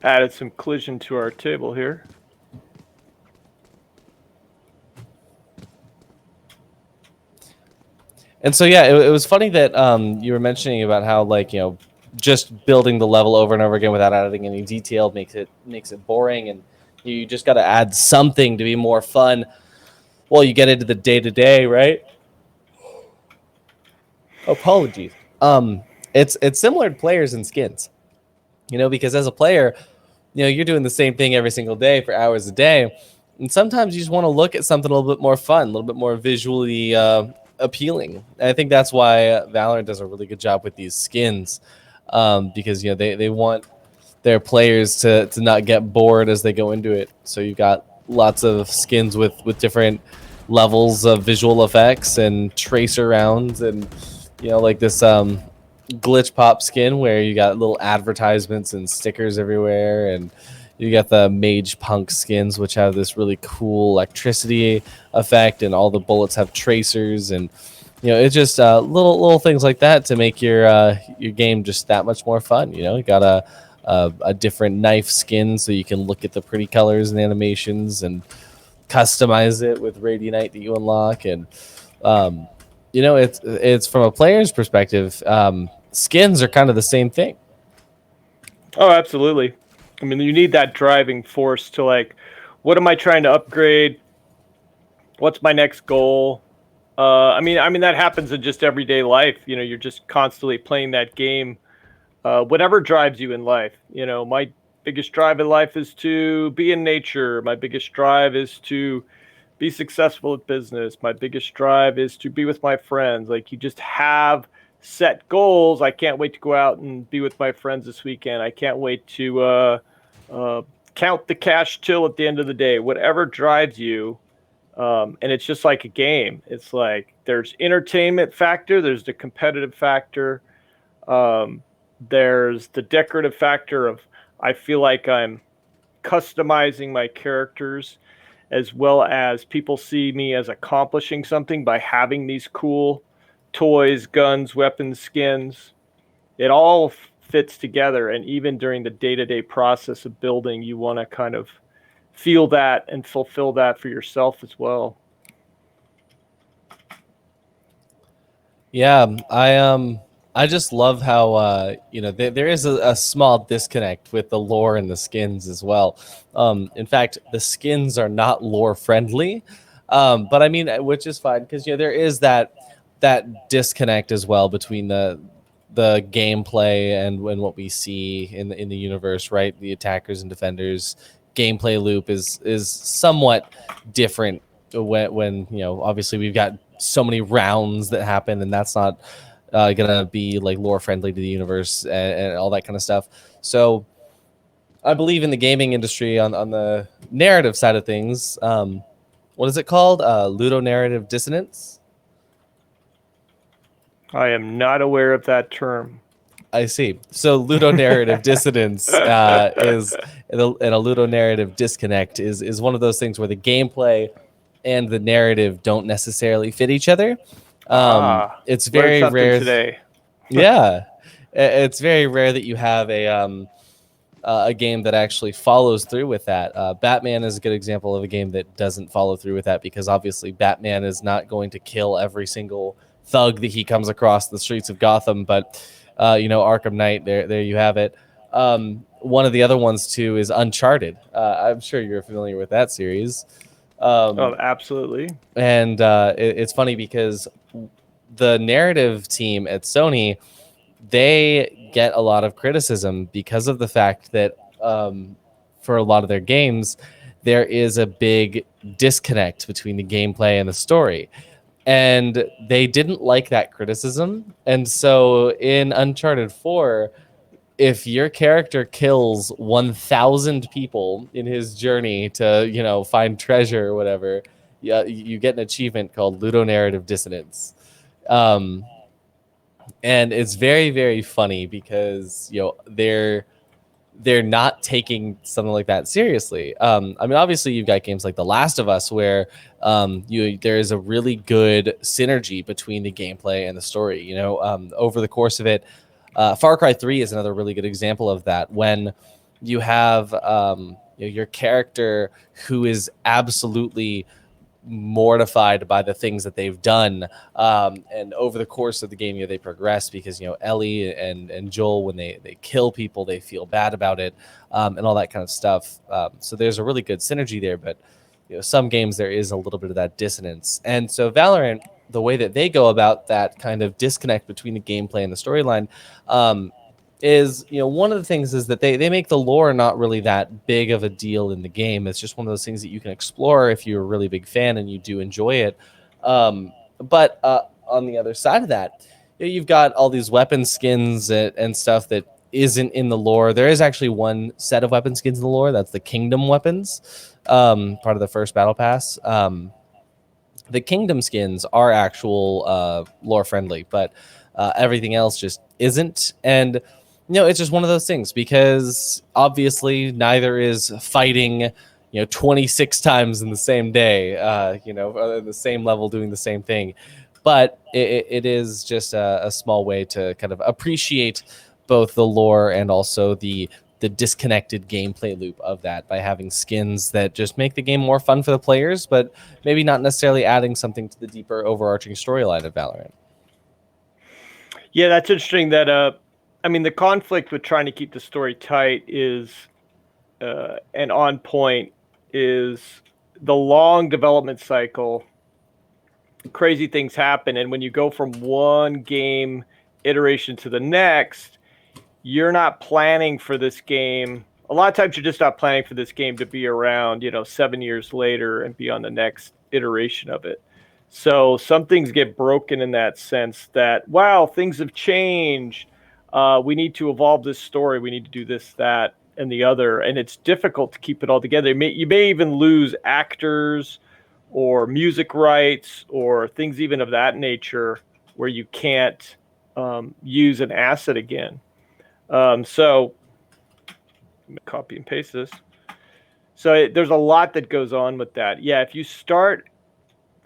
Added some collision to our table here. And so yeah, it was funny that you were mentioning about how, like, you know, just building the level over and over again without adding any detail makes it boring, and you just got to add something to be more fun. Well, you get into the day-to-day, right? Apologies. It's similar to players and skins, you know, because as a player, you know, you're doing the same thing every single day for hours a day, and sometimes you just want to look at something a little bit more fun, a little bit more visually appealing. And I think that's why Valorant does a really good job with these skins, because, you know, they want their players to not get bored as they go into it. So you've got lots of skins with different levels of visual effects and tracer rounds, and, you know, like this glitch pop skin where you got little advertisements and stickers everywhere, and you got the mage punk skins which have this really cool electricity effect, and all the bullets have tracers, and, you know, it's just little things like that to make your game just that much more fun. You know, you got a different knife skin so you can look at the pretty colors and animations and customize it with Radianite that you unlock. And you know, it's from a player's perspective, skins are kind of the same thing. Oh, absolutely. I mean, you need that driving force to, like, what am I trying to upgrade? What's my next goal? I mean that happens in just everyday life. You know, you're just constantly playing that game. Whatever drives you in life. You know, my biggest drive in life is to be in nature. My biggest drive is to be successful at business. My biggest drive is to be with my friends. Like, you just have set goals. I can't wait to go out and be with my friends this weekend. I can't wait to count the cash till at the end of the day. Whatever drives you. And it's just like a game. It's like there's entertainment factor. There's the competitive factor. There's the decorative factor of, I feel like I'm customizing my characters, as well as people see me as accomplishing something by having these cool toys, guns, weapons, skins. It all fits together, and even during the day-to-day process of building, you want to kind of feel that and fulfill that for yourself as well. Yeah, I just love how there is a small disconnect with the lore and the skins as well. In fact, the skins are not lore friendly, but I mean, which is fine because there is that disconnect as well between the gameplay and what we see in the universe, right? The attackers and defenders gameplay loop is somewhat different when obviously we've got so many rounds that happen, and that's not gonna be like lore friendly to the universe and all that kind of stuff. So I believe in the gaming industry on the narrative side of things. What is it called? Ludonarrative dissonance. I am not aware of that term. I see. So ludonarrative dissonance is and a ludonarrative disconnect is one of those things where the gameplay and the narrative don't necessarily fit each other. It's Learned very something rare. today. Yeah, it's very rare that you have a game that actually follows through with that. Batman is a good example of a game that doesn't follow through with that because obviously Batman is not going to kill every single thug that he comes across the streets of Gotham. But Arkham Knight, there you have it. One of the other ones too is Uncharted. I'm sure you're familiar with that series. Oh, absolutely. And it's funny because the narrative team at Sony, they get a lot of criticism because of the fact that for a lot of their games, there is a big disconnect between the gameplay and the story. And they didn't like that criticism. And so in Uncharted 4, if your character kills 1,000 people in his journey to, find treasure or whatever, you get an achievement called Ludonarrative Dissonance. And it's very, very funny because they're not taking something like that seriously. I mean, obviously you've got games like The Last of Us where there is a really good synergy between the gameplay and the story. Over the course of it, Far Cry 3 is another really good example of that. When you have your character who is absolutely mortified by the things that they've done, and over the course of the game they progress because Ellie and Joel, when they kill people, they feel bad about it, and all that kind of stuff. So there's a really good synergy there, but some games there is a little bit of that dissonance. And so Valorant, the way that they go about that kind of disconnect between the gameplay and the storyline, is one of the things is that they make the lore not really that big of a deal in the game. It's just one of those things that you can explore if you're a really big fan and you do enjoy it. But on the other side of that, you've got all these weapon skins and stuff that isn't in the lore. There is actually one set of weapon skins in the lore. That's the Kingdom weapons, part of the first battle pass. The Kingdom skins are actual lore friendly, but everything else just isn't. And it's just one of those things because obviously neither is fighting 26 times in the same day, in the same level doing the same thing. But it is just a small way to kind of appreciate both the lore and also the disconnected gameplay loop of that by having skins that just make the game more fun for the players, but maybe not necessarily adding something to the deeper overarching storyline of Valorant. Yeah, that's interesting that the conflict with trying to keep the story tight is and on point is the long development cycle. Crazy things happen, and when you go from one game iteration to the next, you're not planning for this game. A lot of times you're just not planning for this game to be around, 7 years later and be on the next iteration of it. So some things get broken in that sense that, wow, things have changed. We need to evolve this story. We need to do this, that, and the other. And it's difficult to keep it all together. You may even lose actors or music rights or things even of that nature where you can't use an asset again. So copy and paste this. So there's a lot that goes on with that. Yeah, if you start,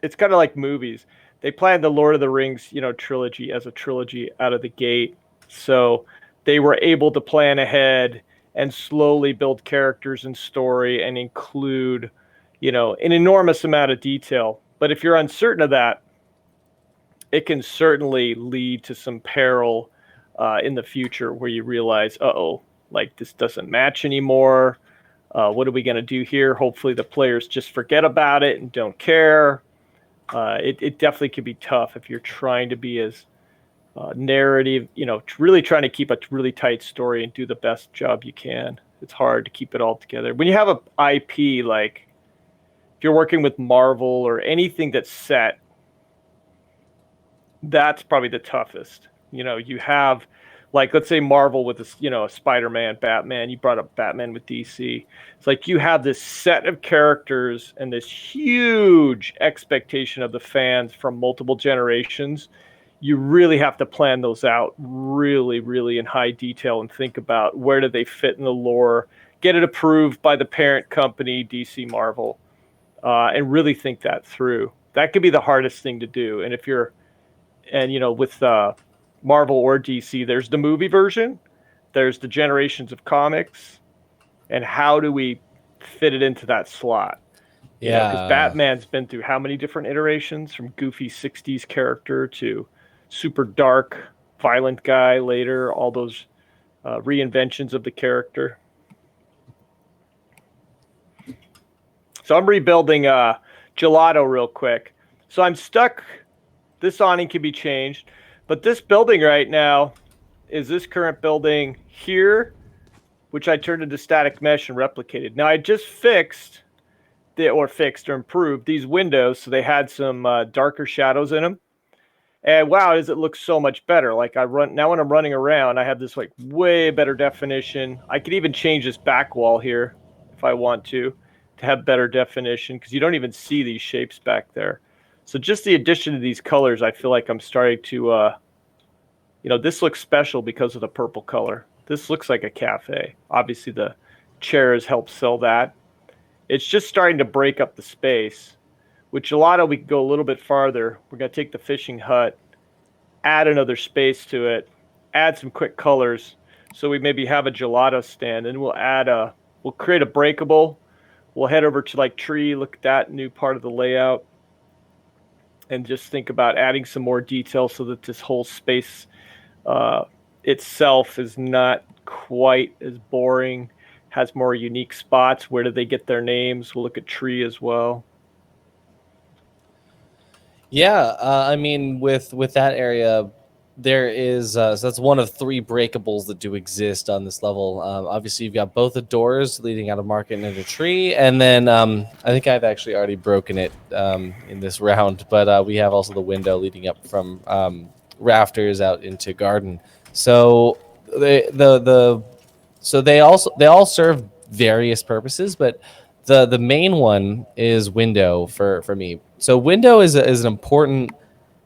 it's kind of like movies. they planned the Lord of the Rings, trilogy as a trilogy out of the gate. So they were able to plan ahead and slowly build characters and story and include, an enormous amount of detail. But if you're uncertain of that, it can certainly lead to some peril in the future where you realize, like this doesn't match anymore. What are we going to do here? Hopefully the players just forget about it and don't care. It definitely can be tough if you're trying to be as narrative, really trying to keep a really tight story and do the best job you can. It's hard to keep it all together. When you have a IP, like if you're working with Marvel or anything that's set, that's probably the toughest. You have, like, let's say Marvel with a Spider-Man, Batman. You brought up Batman with DC. It's like you have this set of characters and this huge expectation of the fans from multiple generations. You really have to plan those out really, really in high detail and think about where do they fit in the lore, get it approved by the parent company, DC Marvel, and really think that through. That could be the hardest thing to do. And with Marvel or DC, there's the movie version, there's the generations of comics, and how do we fit it into that slot? Yeah, because Batman's been through how many different iterations, from goofy 60s character to super dark, violent guy later, all those reinventions of the character. So I'm rebuilding Gelato real quick. So I'm stuck. This awning can be changed. But this building right now is this current building here, which I turned into static mesh and replicated. Now I just fixed or improved these windows, so they had some darker shadows in them. And wow, does it look so much better? Like now when I'm running around, I have this like way better definition. I could even change this back wall here if I want to have better definition, because you don't even see these shapes back there. So just the addition of these colors, I feel like I'm starting to, this looks special because of the purple color. This looks like a cafe. Obviously the chairs help sell that. It's just starting to break up the space. With Gelato, we can go a little bit farther. We're going to take the fishing hut, add another space to it, add some quick colors. So we maybe have a Gelato stand, and we'll create a breakable. We'll head over to like tree, look at that new part of the layout, and just think about adding some more detail so that this whole space itself is not quite as boring, has more unique spots. Where do they get their names? We'll look at tree as well. Yeah, I mean, with that area, there is so that's one of 3 breakables that do exist on this level. Obviously, you've got both the doors leading out of market and into tree, and then I think I've actually already broken it in this round, but we have also the window leading up from rafters out into garden. So they all serve various purposes, but the main one is window for me. So window is an important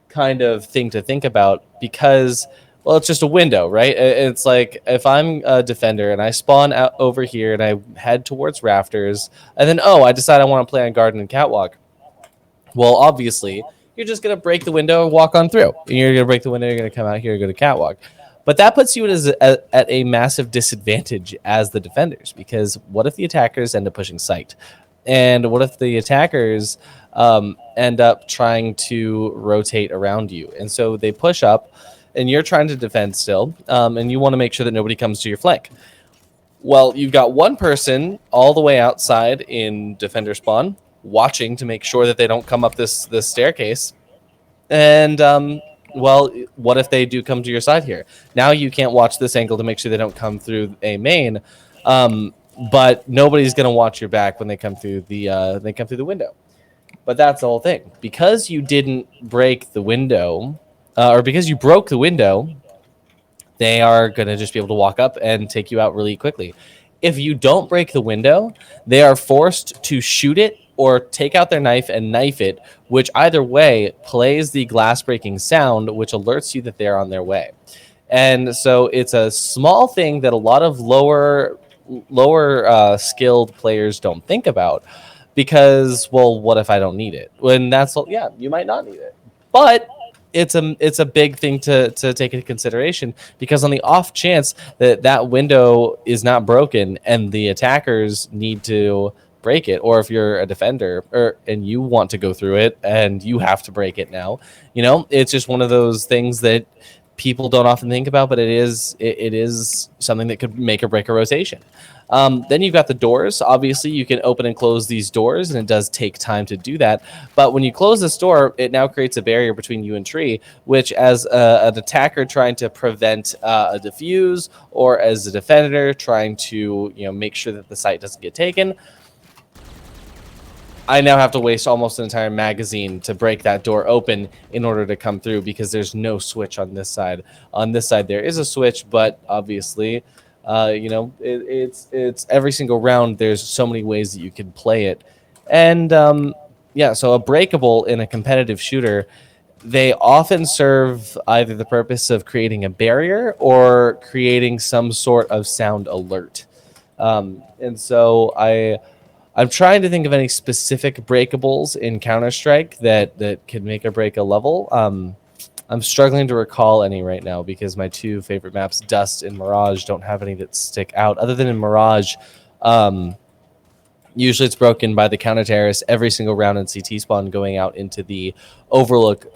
kind of thing to think about because, well, it's just a window, right? It's like if I'm a defender and I spawn out over here and I head towards rafters, and then I decide I want to play on garden and catwalk. Well, obviously, you're just gonna break the window and walk on through. And you're gonna break the window. You're gonna come out here and go to catwalk. But that puts you at a massive disadvantage as the defenders, because what if the attackers end up pushing site? And what if the attackers end up trying to rotate around you? And so they push up, and you're trying to defend still, and you want to make sure that nobody comes to your flank. Well, you've got one person all the way outside in defender spawn, watching to make sure that they don't come up this staircase. And well, what if they do come to your side here? Now you can't watch this angle to make sure they don't come through a main. But nobody's gonna watch your back when they come through the window. But that's the whole thing. Because you didn't break the window, or because you broke the window, they are gonna just be able to walk up and take you out really quickly. If you don't break the window, they are forced to shoot it or take out their knife and knife it, which either way plays the glass breaking sound, which alerts you that they're on their way. And so it's a small thing that a lot of lower skilled players don't think about, because, well, what if I don't need it? When that's, yeah, you might not need it. but it's a big thing to take into consideration, because on the off chance that that window is not broken and the attackers need to break it, or if you're a defender and you want to go through it and you have to break it now, it's just one of those things that people don't often think about, but it is something that could make or break a rotation. Then you've got the doors. Obviously, you can open and close these doors, and it does take time to do that. But when you close this door, it now creates a barrier between you and tree, which as an attacker trying to prevent a defuse, or as a defender trying to make sure that the site doesn't get taken, I now have to waste almost an entire magazine to break that door open in order to come through, because there's no switch on this side. On this side, there is a switch, but obviously, it's every single round. There's so many ways that you can play it, and so a breakable in a competitive shooter, they often serve either the purpose of creating a barrier or creating some sort of sound alert. And so I'm trying to think of any specific breakables in Counter-Strike that could make or break a level. I'm struggling to recall any right now, because my two favorite maps, Dust and Mirage, don't have any that stick out. Other than in Mirage, usually it's broken by the counter-terrorist every single round in CT spawn going out into the Overlook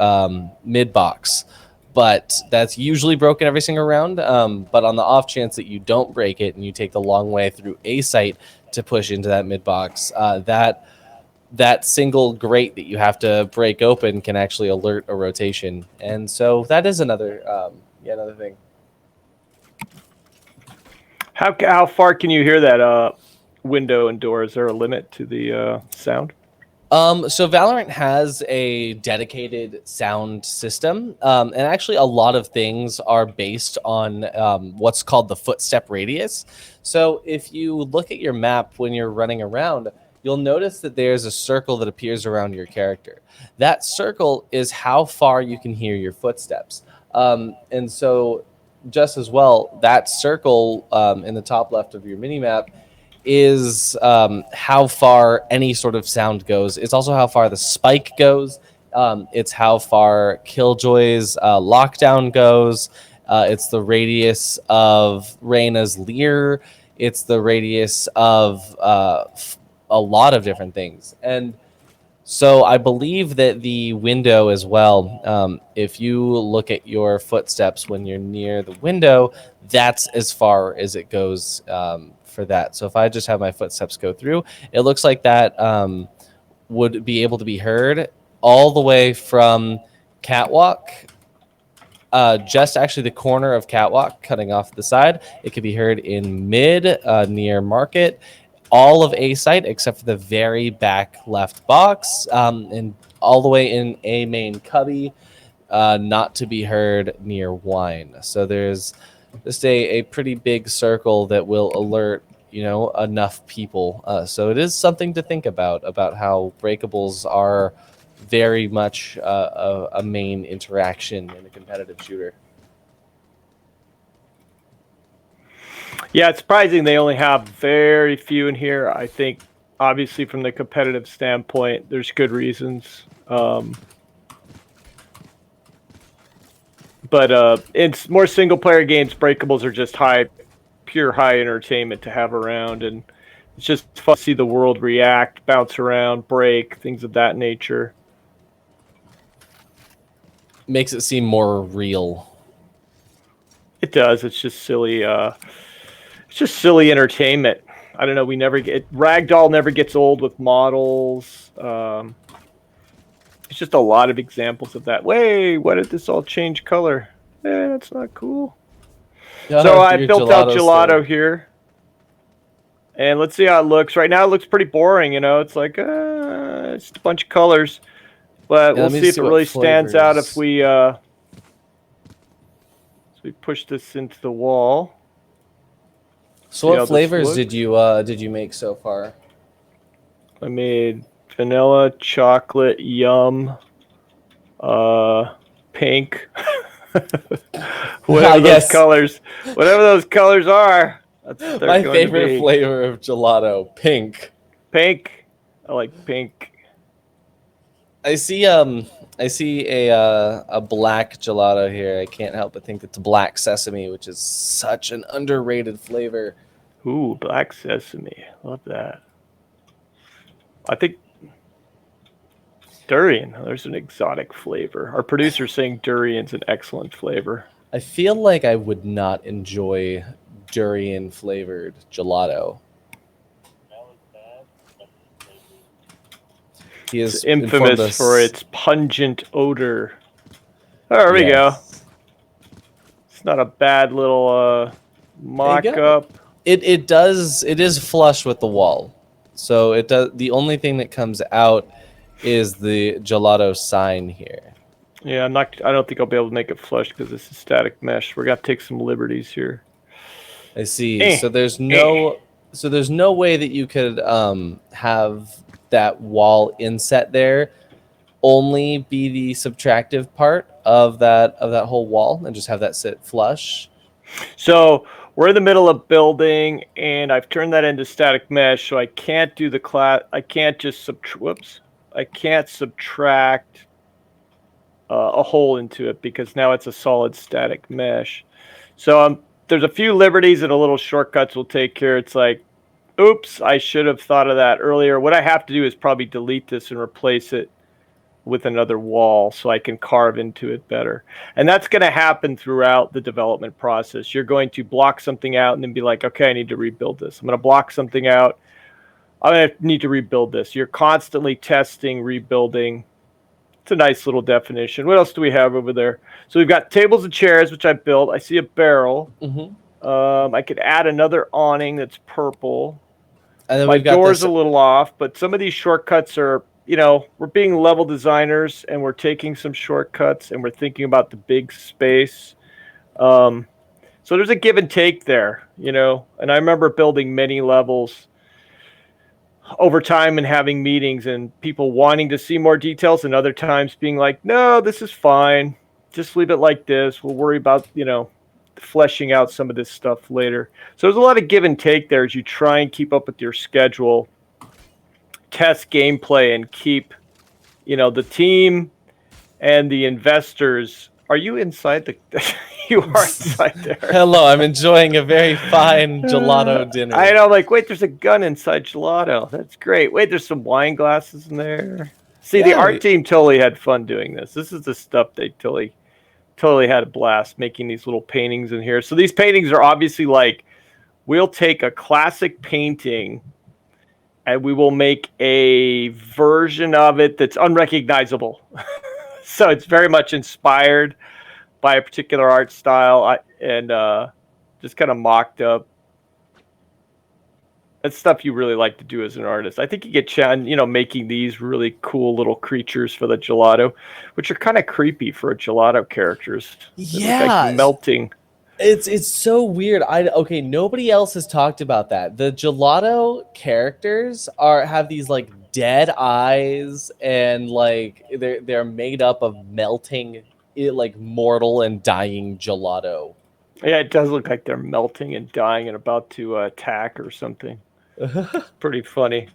mid box. But that's usually broken every single round. But on the off chance that you don't break it and you take the long way through A site to push into that mid box, that single grate that you have to break open can actually alert a rotation. And so that is another thing. How far can you hear that window and door? Is there a limit to the sound? So Valorant has a dedicated sound system, and actually a lot of things are based on what's called the footstep radius. So if you look at your map when you're running around, you'll notice that there's a circle that appears around your character. That circle is how far you can hear your footsteps. And so just as well, that circle in the top left of your minimap is how far any sort of sound goes. It's also how far the spike goes. It's how far Killjoy's lockdown goes. It's the radius of Reyna's leer. It's the radius of a lot of different things. And so I believe that the window as well, if you look at your footsteps when you're near the window, that's as far as it goes for that. So if I just have my footsteps go through, it looks like that would be able to be heard all the way from Catwalk, just actually the corner of Catwalk cutting off the side. It could be heard in mid, near Market, all of A site except for the very back left box, and all the way in A main cubby, not to be heard near Wine. So there's just a pretty big circle that will alert enough people. So it is something to think about how breakables are very much a main interaction in a competitive shooter. Yeah, it's surprising they only have very few in here. I think, obviously, from the competitive standpoint, there's good reasons. But in more single-player games, breakables are just pure high entertainment to have around, and it's just fun to see the world react, bounce around, break, things of that nature. Makes it seem more real. It does. It's just silly. It's just silly entertainment. I don't know. Ragdoll never gets old with models. It's just a lot of examples of that. Wait, why did this all change color? That's not cool. So I built out Gelato here. And let's see how it looks. Right now it looks pretty boring, It's like, it's a bunch of colors. But we'll see if it really stands out if we push this into the wall. So what flavors did you make so far? I made vanilla, chocolate, yum, pink. Whatever those colors are. That's my favorite flavor of gelato, pink. Pink. I like pink. I see I see a black gelato here. I can't help but think it's black sesame, which is such an underrated flavor. Ooh, black sesame. Love that. I think durian. There's an exotic flavor. Our producer's saying durian's an excellent flavor. I feel like I would not enjoy durian flavored gelato. He is It's infamous for its pungent odor. There we go. It's not a bad little mock-up. It is flush with the wall. So it does. The only thing that comes out is the gelato sign here. Yeah, I don't think I'll be able to make it flush because this is static mesh. We're gonna take some liberties here. I see. So there's no way that you could have that wall inset there only be the subtractive part of that whole wall and just have that sit flush. So we're in the middle of building, and I've turned that into static mesh, so I can't do the class. I can't just I can't subtract a hole into it because now it's a solid static mesh. So there's a few liberties and a little shortcuts we'll take here. It's like, oops, I should have thought of that earlier. What I have to do is probably delete this and replace it with another wall so I can carve into it better. And that's going to happen throughout the development process. You're going to block something out and then be like, okay, I need to rebuild this. I'm going to block something out. I need to rebuild this. You're constantly testing, rebuilding. It's a nice little definition. What else do we have over there? So we've got tables and chairs, which I built. I see a barrel. I could add another awning that's purple. And then my door's a little off, but some of these shortcuts are, we're being level designers and we're taking some shortcuts and we're thinking about the big space. So there's a give and take there, and I remember building many levels over time and having meetings and people wanting to see more details and other times being like, no, this is fine. Just leave it like this. We'll worry about, fleshing out some of this stuff later. So there's a lot of give and take there as you try and keep up with your schedule, test gameplay, and keep, the team and the investors. Are you inside the? You are inside there. Hello, I'm enjoying a very fine gelato dinner. I know, wait, there's a gun inside gelato. That's great. Wait, there's some wine glasses in there. See, the art team totally had fun doing this. This is the stuff they totally had a blast making these little paintings in here. So these paintings are obviously we'll take a classic painting and we will make a version of it that's unrecognizable. So it's very much inspired by a particular art style and just kind of mocked up. That's stuff you really like to do as an artist. I think you get making these really cool little creatures for the gelato, which are kind of creepy for a gelato characters. Yeah, melting. It's so weird. Nobody else has talked about that. The gelato characters have these dead eyes and they're made up of melting mortal and dying gelato. Yeah, it does look like they're melting and dying and about to attack or something. Pretty funny.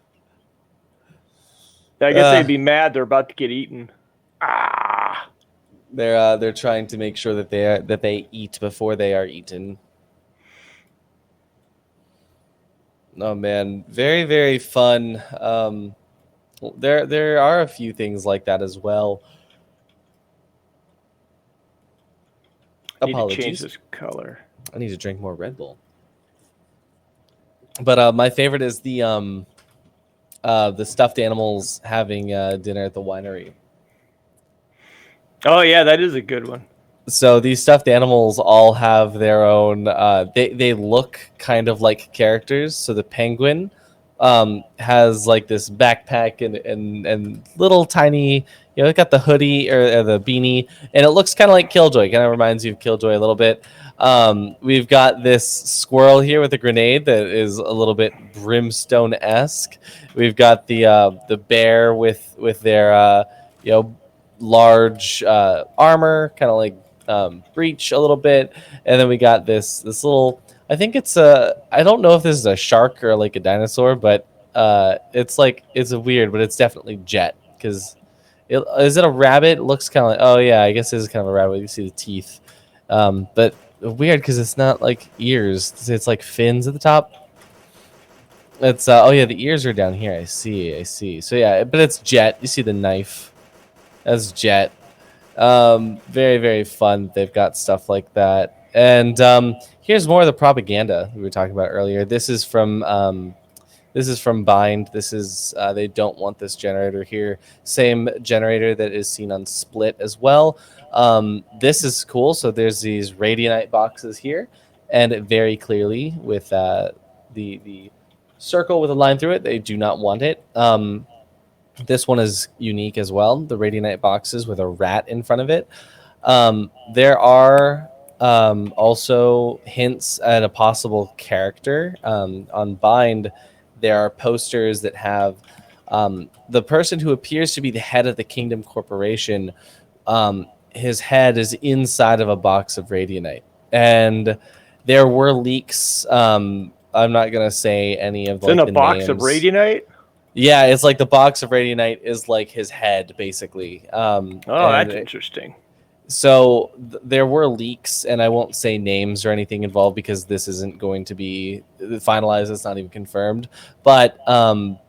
I guess they'd be mad they're about to get eaten. They're trying to make sure that they eat before they are eaten. Oh man, very very fun. There are a few things like that as well. Apologies. I need to change this color. I need to drink more Red Bull. But my favorite is the stuffed animals having dinner at the winery. Oh yeah, that is a good one. So these stuffed animals all have their own. They look kind of like characters. So the penguin has this backpack and little tiny. It got the hoodie or the beanie, and it looks kind of like Killjoy. Kind of reminds you of Killjoy a little bit. We've got this squirrel here with a grenade that is a little bit Brimstone-esque. We've got the bear with their large armor, kind of breach a little bit, and then we got this little. I think it's I don't know if this is a shark or a dinosaur, but it's a weird, but it's definitely Jet because Is it a rabbit? It looks kind of like, oh yeah, I guess it is kind of a rabbit. You see the teeth, but weird because it's not like ears. It's like fins at the top. It's oh yeah, the ears are down here. I see. So yeah, but it's Jet. You see the knife. That's Jet. Very, very fun. They've got stuff like that. And here's more of the propaganda we were talking about earlier. This is from Bind. This is they don't want this generator here. Same generator that is seen on Split as well. This is cool. So there's these Radianite boxes here, and it very clearly with the circle with a line through it, they do not want it. This one is unique as well. The Radianite boxes with a rat in front of it. There are also hints at a possible character. On Bind, there are posters that have the person who appears to be the head of the Kingdom Corporation. His head is inside of a box of Radianite. And there were leaks. I'm not going to say any of it's in a box of Radianite? Yeah, it's like the box of Radianite is like his head, basically. That's interesting. So there were leaks, and I won't say names or anything involved because this isn't going to be finalized. It's not even confirmed. But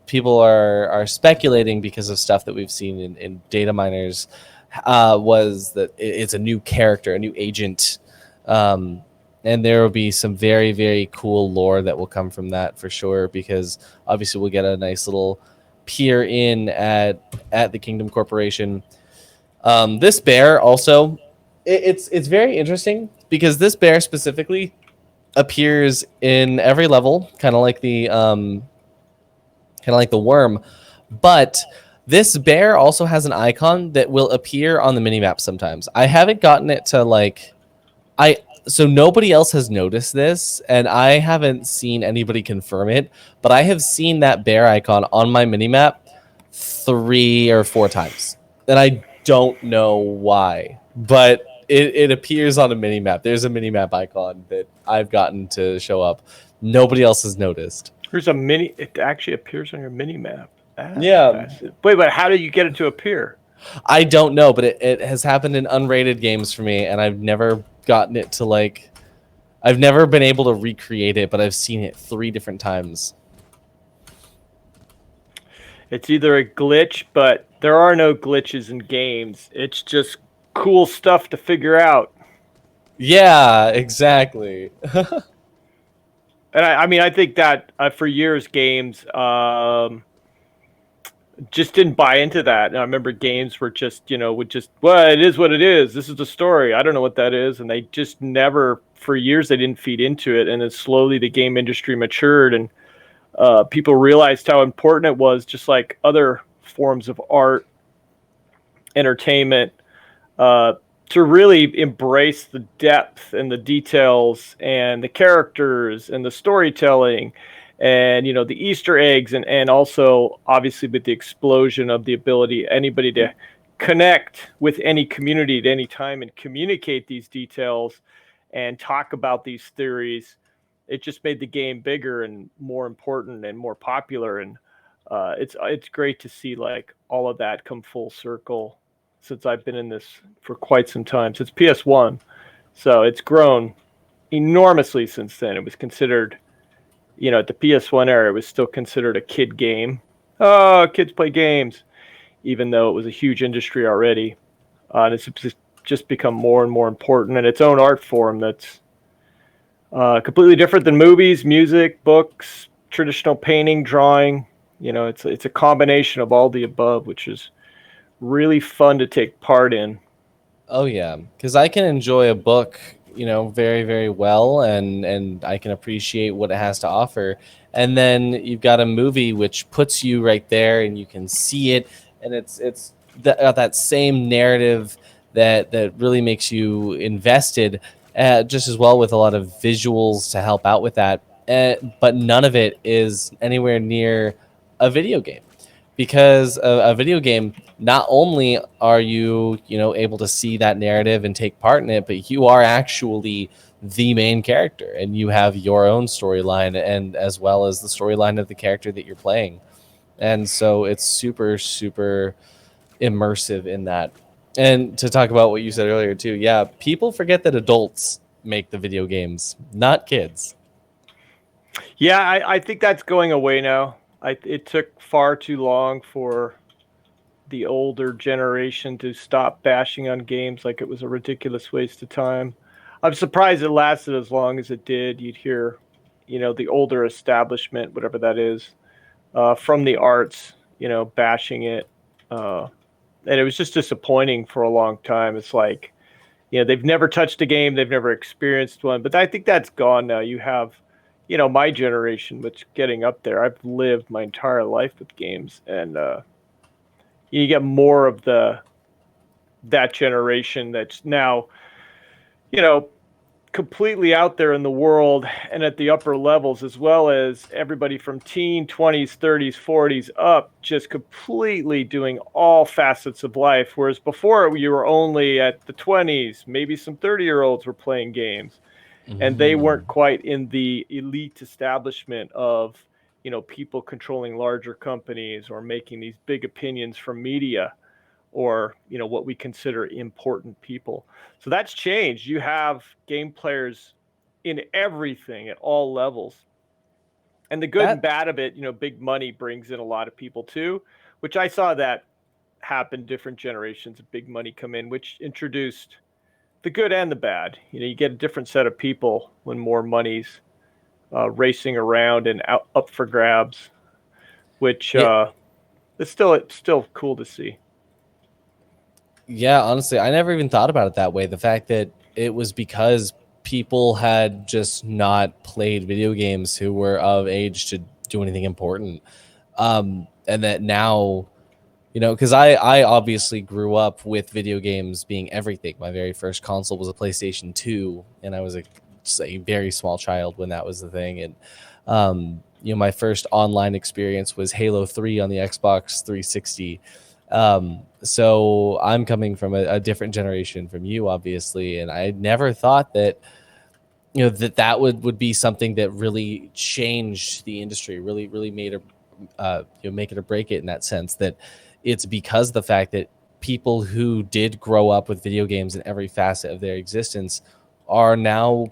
people are speculating because of stuff that we've seen in data miners was that it's a new character, a new agent. And there will be some very, very cool lore that will come from that for sure, because obviously we'll get a nice little peer in at the Kingdom Corporation. This bear also, it's very interesting because this bear specifically appears in every level, kind of like the worm, but this bear also has an icon that will appear on the minimap sometimes. I haven't gotten it to so nobody else has noticed this, and I haven't seen anybody confirm it, but I have seen that bear icon on my minimap 3 or 4 times, and I don't know why, but it appears on a minimap. There's a minimap icon that I've gotten to show up. Nobody else has noticed. There's it actually appears on your minimap. Yeah. Wait, but how do you get it to appear? I don't know, but it has happened in unrated games for me, and I've never gotten it to I've never been able to recreate it, but I've seen it 3 different times. It's either a glitch, but there are no glitches in games. It's just cool stuff to figure out. Yeah, exactly. And I think that for years games just didn't buy into that. And I remember games were just, well, it is what it is. This is the story. I don't know what that is. And they just never, for years, they didn't feed into it. And then slowly the game industry matured, and people realized how important it was, just like other forms of art, entertainment, to really embrace the depth and the details and the characters and the storytelling and the Easter eggs, and also obviously with the explosion of the ability anybody to connect with any community at any time and communicate these details and talk about these theories. It just made the game bigger and more important and more popular, and it's great to see all of that come full circle since I've been in this for quite some time, since PS1. So it's grown enormously since then. It was considered, at the PS1 era, it was still considered a kid game. Oh, kids play games, even though it was a huge industry already. And it's just become more and more important in its own art form that's completely different than movies, music, books, traditional painting, drawing. It's a combination of all the above, which is really fun to take part in. Oh yeah, because I can enjoy a book, very, very well, and I can appreciate what it has to offer. And then you've got a movie which puts you right there, and you can see it, and it's that same narrative that really makes you invested, just as well, with a lot of visuals to help out with that. But none of it is anywhere near a video game. Because a video game, not only are you, able to see that narrative and take part in it, but you are actually the main character, and you have your own storyline, and as well as the storyline of the character that you're playing. And so it's super, super immersive in that. And to talk about what you said earlier too, yeah, people forget that adults make the video games, not kids. Yeah, I think that's going away now. It took far too long for the older generation to stop bashing on games like it was a ridiculous waste of time. I'm surprised it lasted as long as it did. You'd hear, the older establishment, whatever that is, from the arts, bashing it. And it was just disappointing for a long time. It's like, they've never touched a game, they've never experienced one. But I think that's gone now. You have, my generation, which getting up there. I've lived my entire life with games, and you get more of that generation that's now, completely out there in the world and at the upper levels, as well as everybody from teen 20s, 30s, 40s up, just completely doing all facets of life. Whereas before you were only at the 20s, maybe some 30-year-olds were playing games, and they weren't quite in the elite establishment of, people controlling larger companies or making these big opinions from media, or what we consider important people. So that's changed. You have game players in everything at all levels, and the good and bad of it, big money brings in a lot of people too, which I saw that happen. Different generations of big money come in, which introduced the good and the bad. You get a different set of people when more money's racing around and up for grabs, which it's still cool to see. Yeah, honestly, I never even thought about it that way. The fact that it was because people had just not played video games who were of age to do anything important. And that now, because I obviously grew up with video games being everything. My very first console was a PlayStation 2, and I was a very small child when that was the thing. And, my first online experience was Halo 3 on the Xbox 360. So I'm coming from a different generation from you, obviously, and I never thought that that would be something that really changed the industry, really made make it or break it, in that sense, that it's because of the fact that people who did grow up with video games in every facet of their existence are now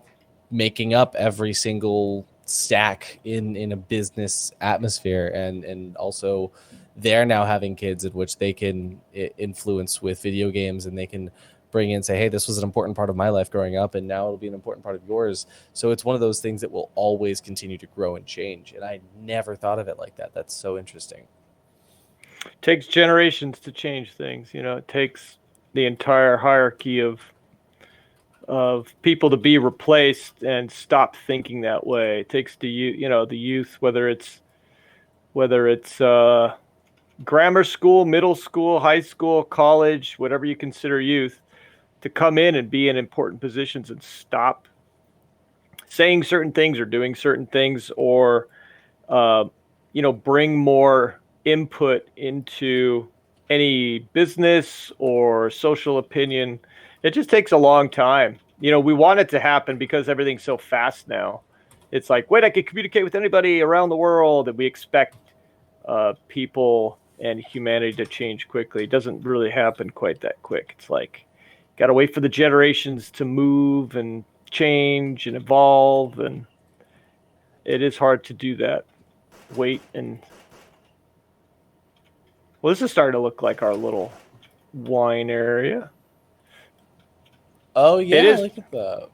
making up every single stack in a business atmosphere, and also they're now having kids in which they can influence with video games, and they can bring in, say, hey, this was an important part of my life growing up, and now it'll be an important part of yours. So it's one of those things that will always continue to grow and change. And I never thought of it like that. That's so interesting. It takes generations to change things. It takes the entire hierarchy of people to be replaced and stop thinking that way. It takes the youth, whether it's grammar school, middle school, high school, college, whatever you consider youth, to come in and be in important positions and stop saying certain things or doing certain things, or bring more input into any business or social opinion. It just takes a long time. We want it to happen because everything's so fast now. It's like, wait, I can communicate with anybody around the world, and we expect people and humanity to change quickly. It doesn't really happen quite that quick. It's like, got to wait for the generations to move and change and evolve, and it is hard to do that. Wait and... Well, this is starting to look like our little wine area. Oh, yeah, it is. Look at that.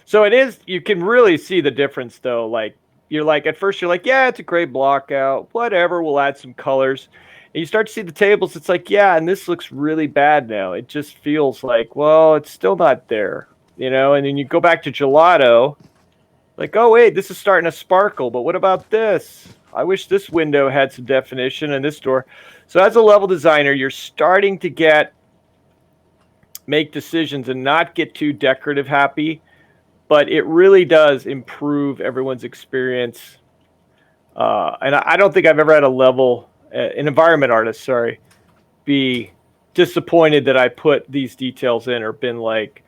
So it is, you can really see the difference, though. Like, at first you're like, yeah, it's a great block out, whatever, we'll add some colors. And you start to see the tables, it's like, yeah, and this looks really bad now. It just feels like, well, it's still not there, and then you go back to gelato, like, oh, wait, this is starting to sparkle, but what about this? I wish this window had some definition, and this door. So as a level designer, you're starting to make decisions and not get too decorative happy, but it really does improve everyone's experience. And I don't think I've ever had an environment artist, be disappointed that I put these details in, or been like,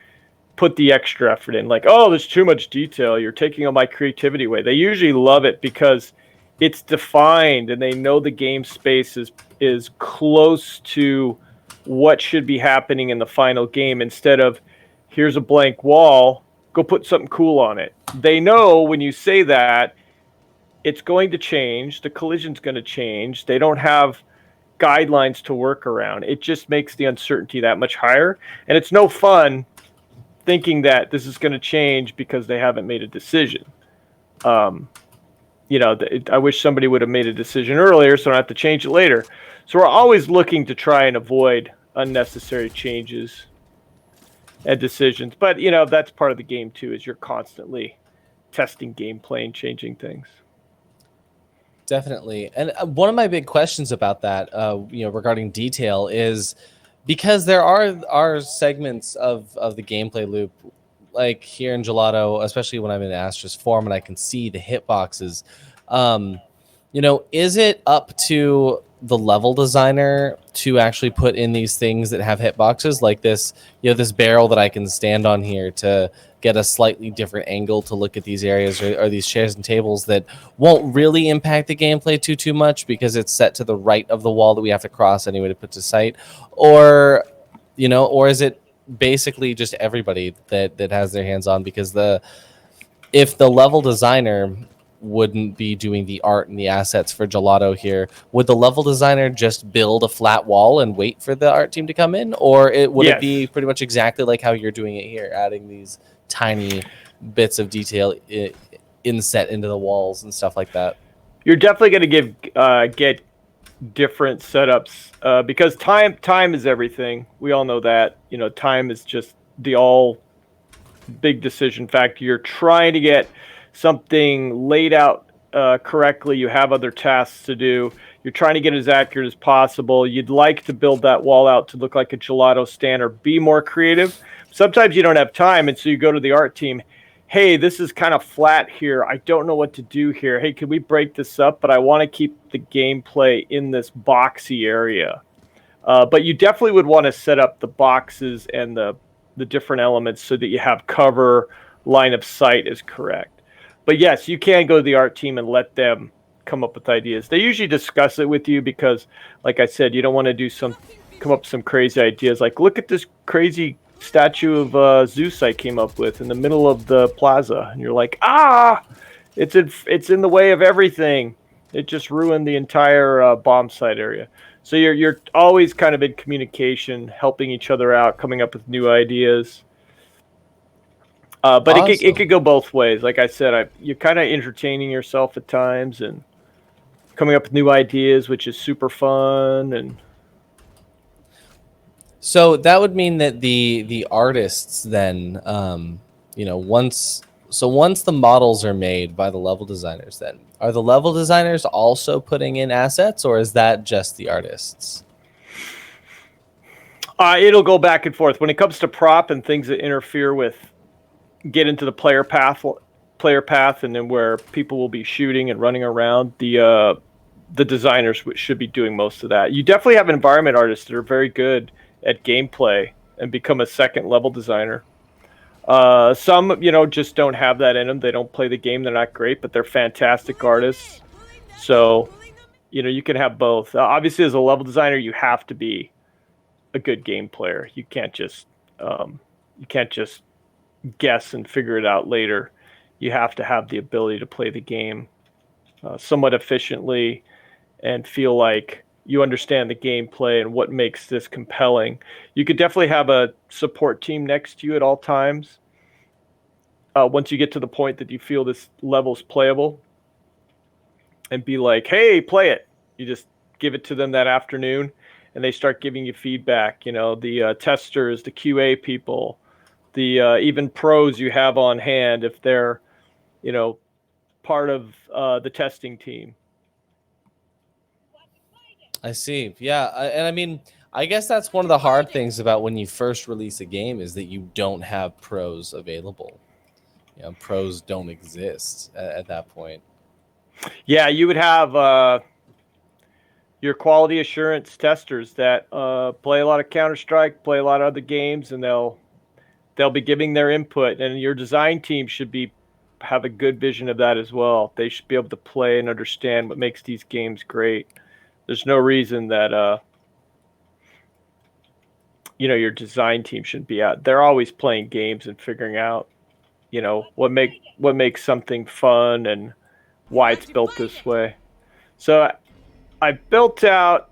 put the extra effort in. Like, oh, there's too much detail. You're taking all my creativity away. They usually love it because it's defined and they know the game space is close to what should be happening in the final game instead of here's a blank wall, go put something cool on it. They know when you say that it's going to change, the collision's going to change. They don't have guidelines to work around. It just makes the uncertainty that much higher, and it's no fun thinking that this is going to change because they haven't made a decision. I wish somebody would have made a decision earlier so I don't have to change it later. So we're always looking to try and avoid unnecessary changes and decisions. But, that's part of the game too, is you're constantly testing gameplay and changing things. Definitely. And one of my big questions about that, regarding detail is because there are segments of the gameplay loop, like here in Gelato, especially when I'm in Astra's form and I can see the hitboxes. Is it up to the level designer to actually put in these things that have hitboxes like this, this barrel that I can stand on here to get a slightly different angle to look at these areas, or these chairs and tables that won't really impact the gameplay too much because it's set to the right of the wall that we have to cross anyway to put to sight? Or is it basically just everybody that has their hands on? Because if the level designer wouldn't be doing the art and the assets for Gelato here, would the level designer just build a flat wall and wait for the art team to come in? Or would it be pretty much exactly like how you're doing it here, adding these tiny bits of detail inset into the walls and stuff like that? You're definitely going to get different setups because time is everything. We all know that. Time is just the all big decision factor. You're trying to get something laid out correctly. You have other tasks to do. You're trying to get as accurate as possible. You'd like to build that wall out to look like a Gelato stand or be more creative. Sometimes you don't have time, and so you go to the art team. Hey, this is kind of flat here. I don't know what to do here. Hey, can we break this up? But I want to keep the gameplay in this boxy area. But you definitely would want to set up the boxes and the different elements so that you have cover, line of sight is correct. But yes, you can go to the art team and let them come up with ideas. They usually discuss it with you because, like I said, you don't want to come up with some crazy ideas. Like, look at this crazy statue of Zeus I came up with in the middle of the plaza. And you're like, it's in the way of everything. It just ruined the entire bomb site area. So you're always kind of in communication, helping each other out, coming up with new ideas. But awesome. It could go both ways. Like I said, you're kind of entertaining yourself at times and coming up with new ideas, which is super fun. And so that would mean that the artists then, once the models are made by the level designers, then are the level designers also putting in assets, or is that just the artists? It'll go back and forth when it comes to prop and things that interfere with. Get into the player path, and then where people will be shooting and running around. The designers should be doing most of that. You definitely have environment artists that are very good at gameplay and become a second level designer. Some, just don't have that in them. They don't play the game. They're not great, but they're fantastic artists. So, you can have both. Obviously, as a level designer, you have to be a good game player. You can't just guess and figure it out later. You have to have the ability to play the game somewhat efficiently and feel like you understand the gameplay and what makes this compelling. You could definitely have a support team next to you at all times. Once you get to the point that you feel this level's playable, and be like, hey, play it. You just give it to them that afternoon and they start giving you feedback. The testers, the QA people, the even pros you have on hand if they're, part of the testing team. I see. Yeah, and I mean, I guess that's one of the hard things about when you first release a game is that you don't have pros available. Pros don't exist at that point. Yeah, you would have your quality assurance testers that play a lot of Counter-Strike, play a lot of other games, and they'll be giving their input. And your design team should have a good vision of that as well. They should be able to play and understand what makes these games great. There's no reason that your design team shouldn't be out. They're always playing games and figuring out, what makes something fun and why it's built this way. So I built out,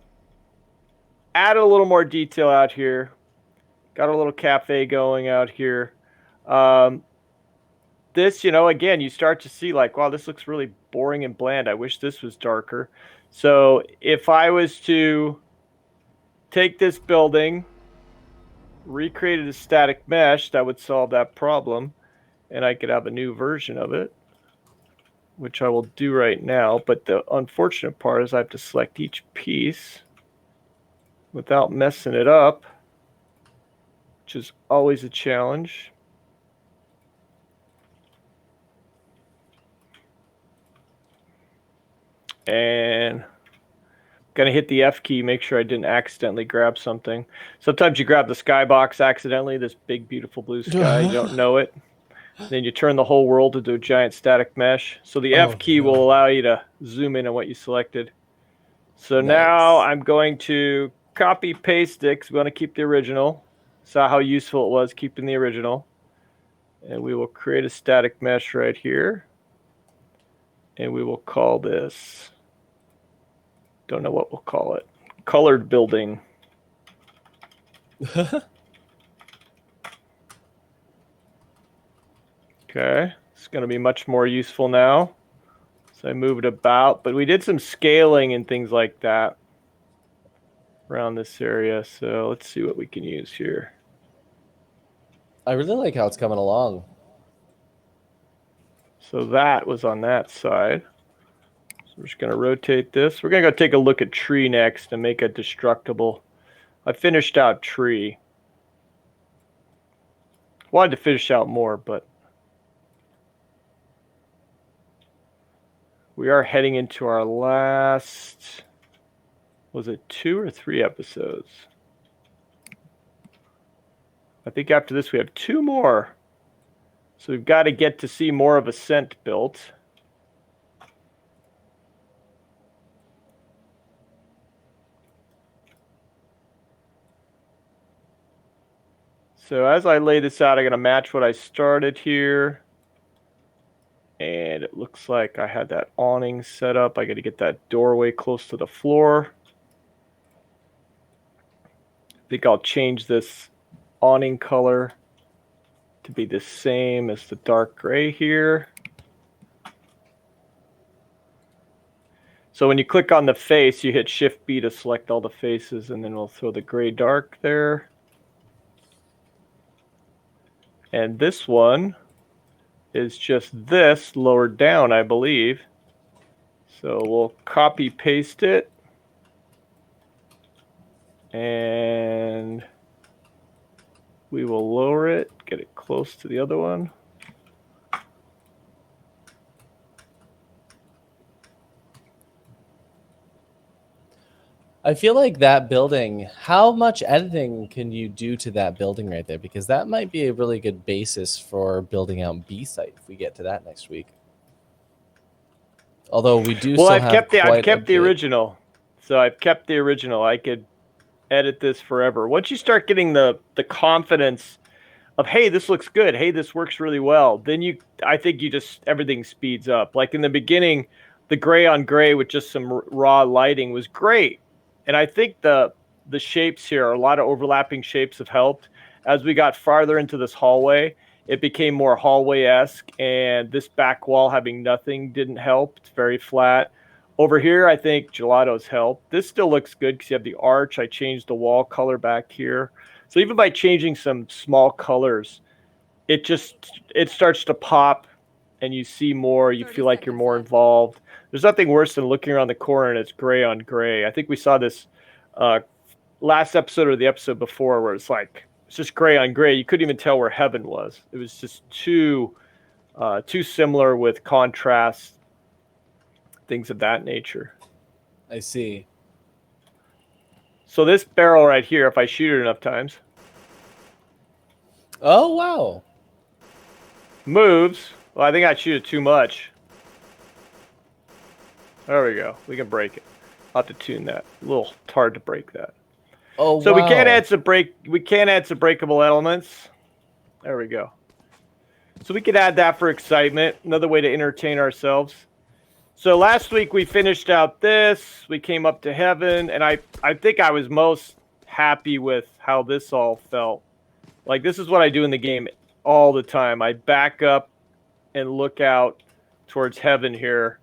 added a little more detail out here. Got a little cafe going out here. This, again, you start to see like, wow, this looks really boring and bland. I wish this was darker. So if I was to take this building, recreate it as static mesh, that would solve that problem. And I could have a new version of it, which I will do right now. But the unfortunate part is I have to select each piece without messing it up, which is always a challenge. And gonna hit the F key, make sure I didn't accidentally grab something. Sometimes you grab the skybox accidentally, this big beautiful blue sky, you don't know it. Then you turn the whole world into a giant static mesh. So the F key will allow you to zoom in on what you selected. So now I'm going to copy paste it because we want to keep the original. Saw how useful it was keeping the original. And we will create a static mesh right here. And we will call this, don't know what we'll call it, colored building. Okay, it's going to be much more useful now. So I move it about, but we did some scaling and things like that around this area. So let's see what we can use here. I really like how it's coming along. So that was on that side. So we're just going to rotate this. We're going to go take a look at tree next and make a destructible. I finished out tree. Wanted to finish out more, but we are heading into our last, was it 2 or 3 episodes? I think after this we have 2 more. So we've got to get to see more of Ascent built. So as I lay this out, I'm going to match what I started here. And it looks like I had that awning set up. I got to get that doorway close to the floor. I think I'll change this awning color to be the same as the dark gray here. So when you click on the face, you hit Shift B to select all the faces, and then we'll throw the gray dark there. And this one is just this lowered down, I believe. So we'll copy paste it. And we will lower it, get it close to the other one. I feel like that building, how much editing can you do to that building right there? Because that might be a really good basis for building out B-site if we get to that next week. Although we do still have I've kept the original. So I've kept the original. I could edit this forever. Once you start getting the confidence of, hey, this looks good, hey, this works really well, then I think everything speeds up. Like in the beginning, the gray on gray with just some raw lighting was great. And I think the shapes here, a lot of overlapping shapes have helped. As we got farther into this hallway, it became more hallway-esque, and this back wall having nothing didn't help. It's very flat. Over here, I think Gelato's helped. This still looks good because you have the arch. I changed the wall color back here. So even by changing some small colors, it starts to pop, and you see more. You feel like you're more involved. There's nothing worse than looking around the corner and it's gray on gray. I think we saw this last episode or the episode before where it's just gray on gray. You couldn't even tell where heaven was. It was just too similar with contrast, things of that nature. I see. So this barrel right here, if I shoot it enough times. Oh, wow. Moves. Well, I think I shoot it too much. There we go. We can break it. I'll have to tune that. A little hard to break that. Oh, So wow. we can't add some breakable elements. There we go. So we could add that for excitement. Another way to entertain ourselves. So last week we finished out this. We came up to heaven, and I think I was most happy with how this all felt. Like, this is what I do in the game all the time. I back up and look out towards heaven here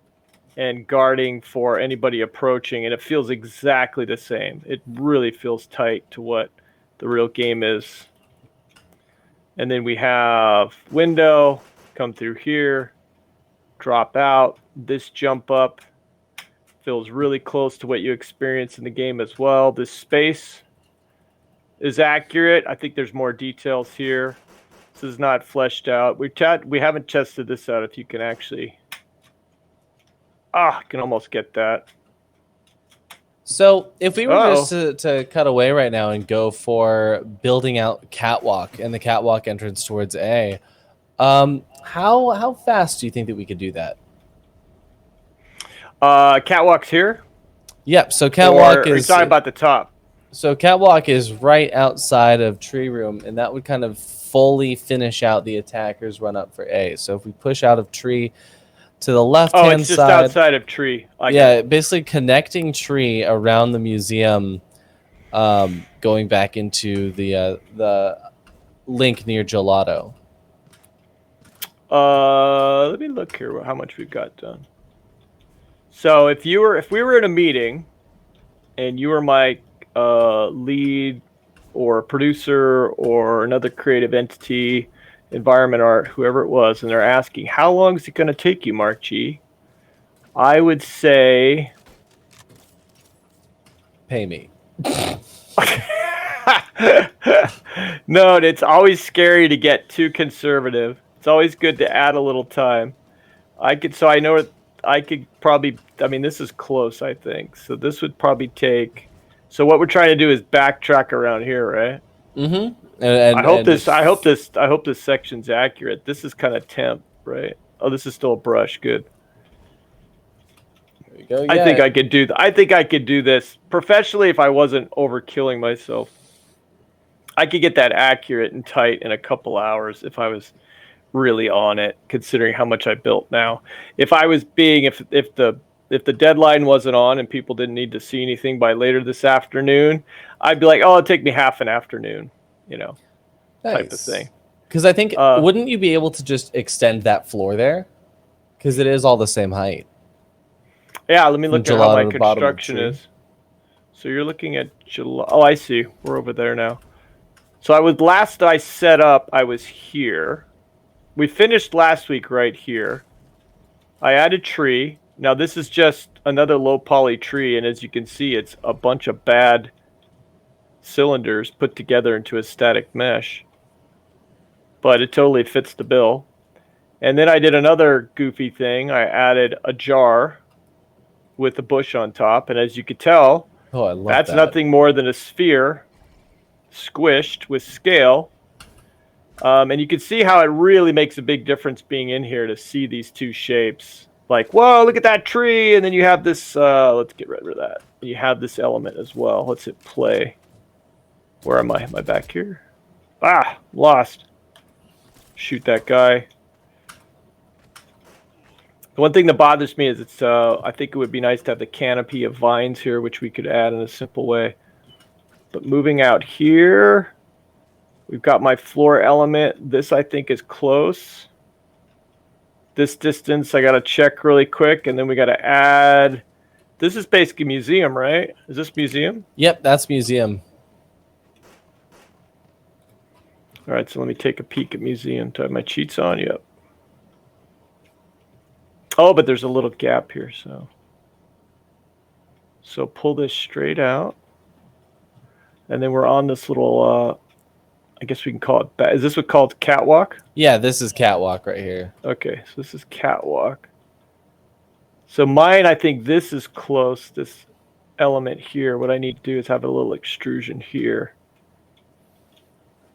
and guarding for anybody approaching, and it feels exactly the same. It really feels tight to what the real game is. And then we have window, come through here, drop out. This jump up feels really close to what you experience in the game as well. This space is accurate. I think there's more details here. This is not fleshed out. We haven't tested this out. If you can actually, can almost get that. So if we were just to cut away right now and go for building out catwalk and the catwalk entrance towards A, how fast do you think that we could do that? Catwalk's here. Yep. So catwalk is talking about the top. So catwalk is right outside of tree room, and that would kind of fully finish out the attacker's run up for A. So if we push out of tree to the left hand side, it's just outside of tree. Basically connecting tree around the museum, going back into the link near Gelato. Let me look here how much we've got done. So if we were in a meeting, and you were my lead or producer or another creative entity, environment art, whoever it was, and they're asking, how long is it going to take you, Mark G? I would say, pay me. No, it's always scary to get too conservative. It's always good to add a little time. I could probably, this is close, I think. So this would probably take, so what we're trying to do is backtrack around here, right? Mm-hmm. I hope this section's accurate. This is kind of temp, right? Oh, this is still a brush. Good. There you go. I think I could do this professionally if I wasn't overkilling myself. I could get that accurate and tight in a couple hours if I was really on it, considering how much I built now. If the deadline wasn't on and people didn't need to see anything by later this afternoon, I'd be like, oh, it'll take me half an afternoon, type of thing. Because I think, wouldn't you be able to just extend that floor there? Because it is all the same height. Yeah, let me look at how my construction is. So you're looking at July. Oh, I see. We're over there now. So last I set up, I was here. We finished last week right here. I added tree. Now this is just another low poly tree, and as you can see, it's a bunch of bad cylinders put together into a static mesh. But it totally fits the bill. And then I did another goofy thing. I added a jar with a bush on top, and as you could tell, that's nothing more than a sphere squished with scale. And you can see how it really makes a big difference being in here to see these two shapes. Like, whoa, look at that tree. And then you have this, let's get rid of that. You have this element as well. Let's hit play. Where am I? Am I back here? Lost. Shoot that guy. The one thing that bothers me is I think it would be nice to have the canopy of vines here, which we could add in a simple way. But moving out here, we've got my floor element. This, I think, is close. This distance, I got to check really quick, and then we got to add. This is basically museum, right? Is this museum? Yep, that's museum. All right, so let me take a peek at museum. Do I have my cheats on? Yep. Oh, but there's a little gap here, so pull this straight out. And then we're on this little, I guess we can call it, is this what called catwalk? Yeah, this is catwalk right here. Okay, so this is catwalk. So mine, I think this is close, this element here. What I need to do is have a little extrusion here.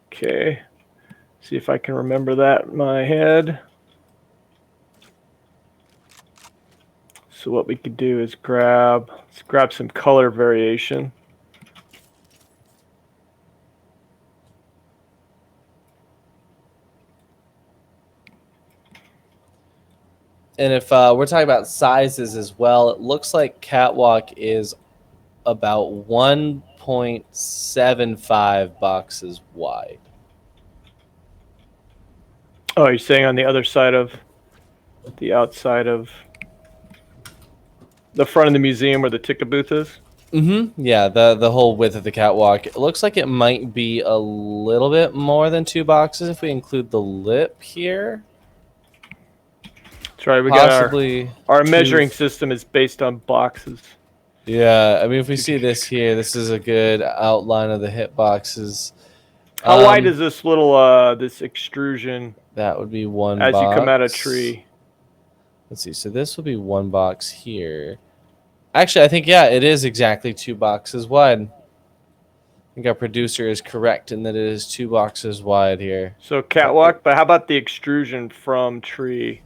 Okay, see if I can remember that in my head. So what we could do is let's grab some color variation. And if we're talking about sizes as well, it looks like Catwalk is about 1.75 boxes wide. Oh, you're saying on the other side of the outside of the front of the museum where the ticket booth is? Mm-hmm. Yeah, the whole width of the catwalk. It looks like it might be a little bit more than 2 boxes if we include the lip here. That's right. We Possibly got our two- measuring system is based on boxes. Yeah, I mean, if we see this here, this is a good outline of the hit boxes. How wide is this little this extrusion? That would be 1 as box. you come out of tree. Let's see. So this will be 1 box here. Actually, I think, yeah, it is exactly 2 boxes wide. I think our producer is correct in that it is 2 boxes wide here. So catwalk, but how about the extrusion from tree?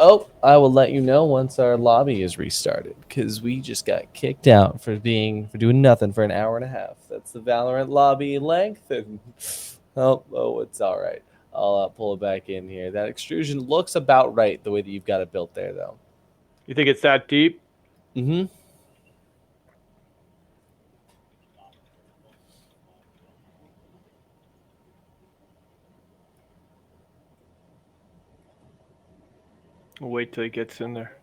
Oh, I will let you know once our lobby is restarted, because we just got kicked out for doing nothing for an hour and a half. That's the Valorant lobby length, and oh, it's all right. I'll pull it back in here. That extrusion looks about right the way that you've got it built there, though. You think it's that deep? Mm-hmm. We'll wait till he gets in there.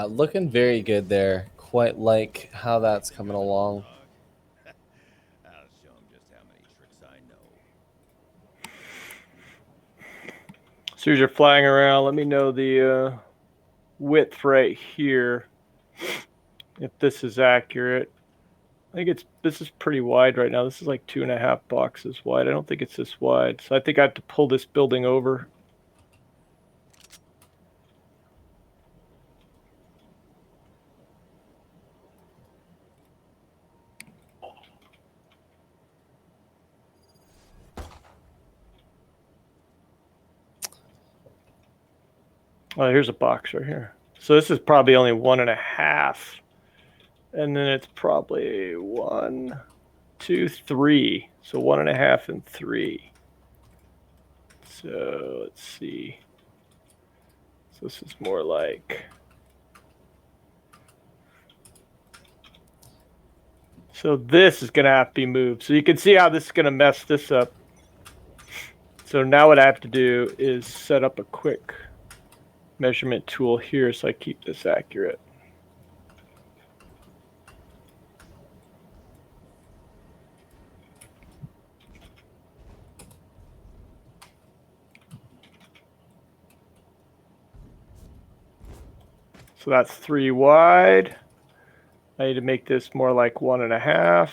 Looking very good there. Quite like how that's coming along. I'll show him just how many tricks I know. So as you're flying around, let me know the width right here. If this is accurate. I think this is pretty wide right now. This is like 2.5 boxes wide. I don't think it's this wide. So I think I have to pull this building over. Oh, here's a box right here. So this is probably only 1.5. And then it's probably 1, 2, 3. So 1.5 and 3. So let's see. So this is more like. So this is going to have to be moved. So you can see how this is going to mess this up. So now what I have to do is set up a quick measurement tool here so I keep this accurate. So that's 3 wide. I need to make this more like 1.5.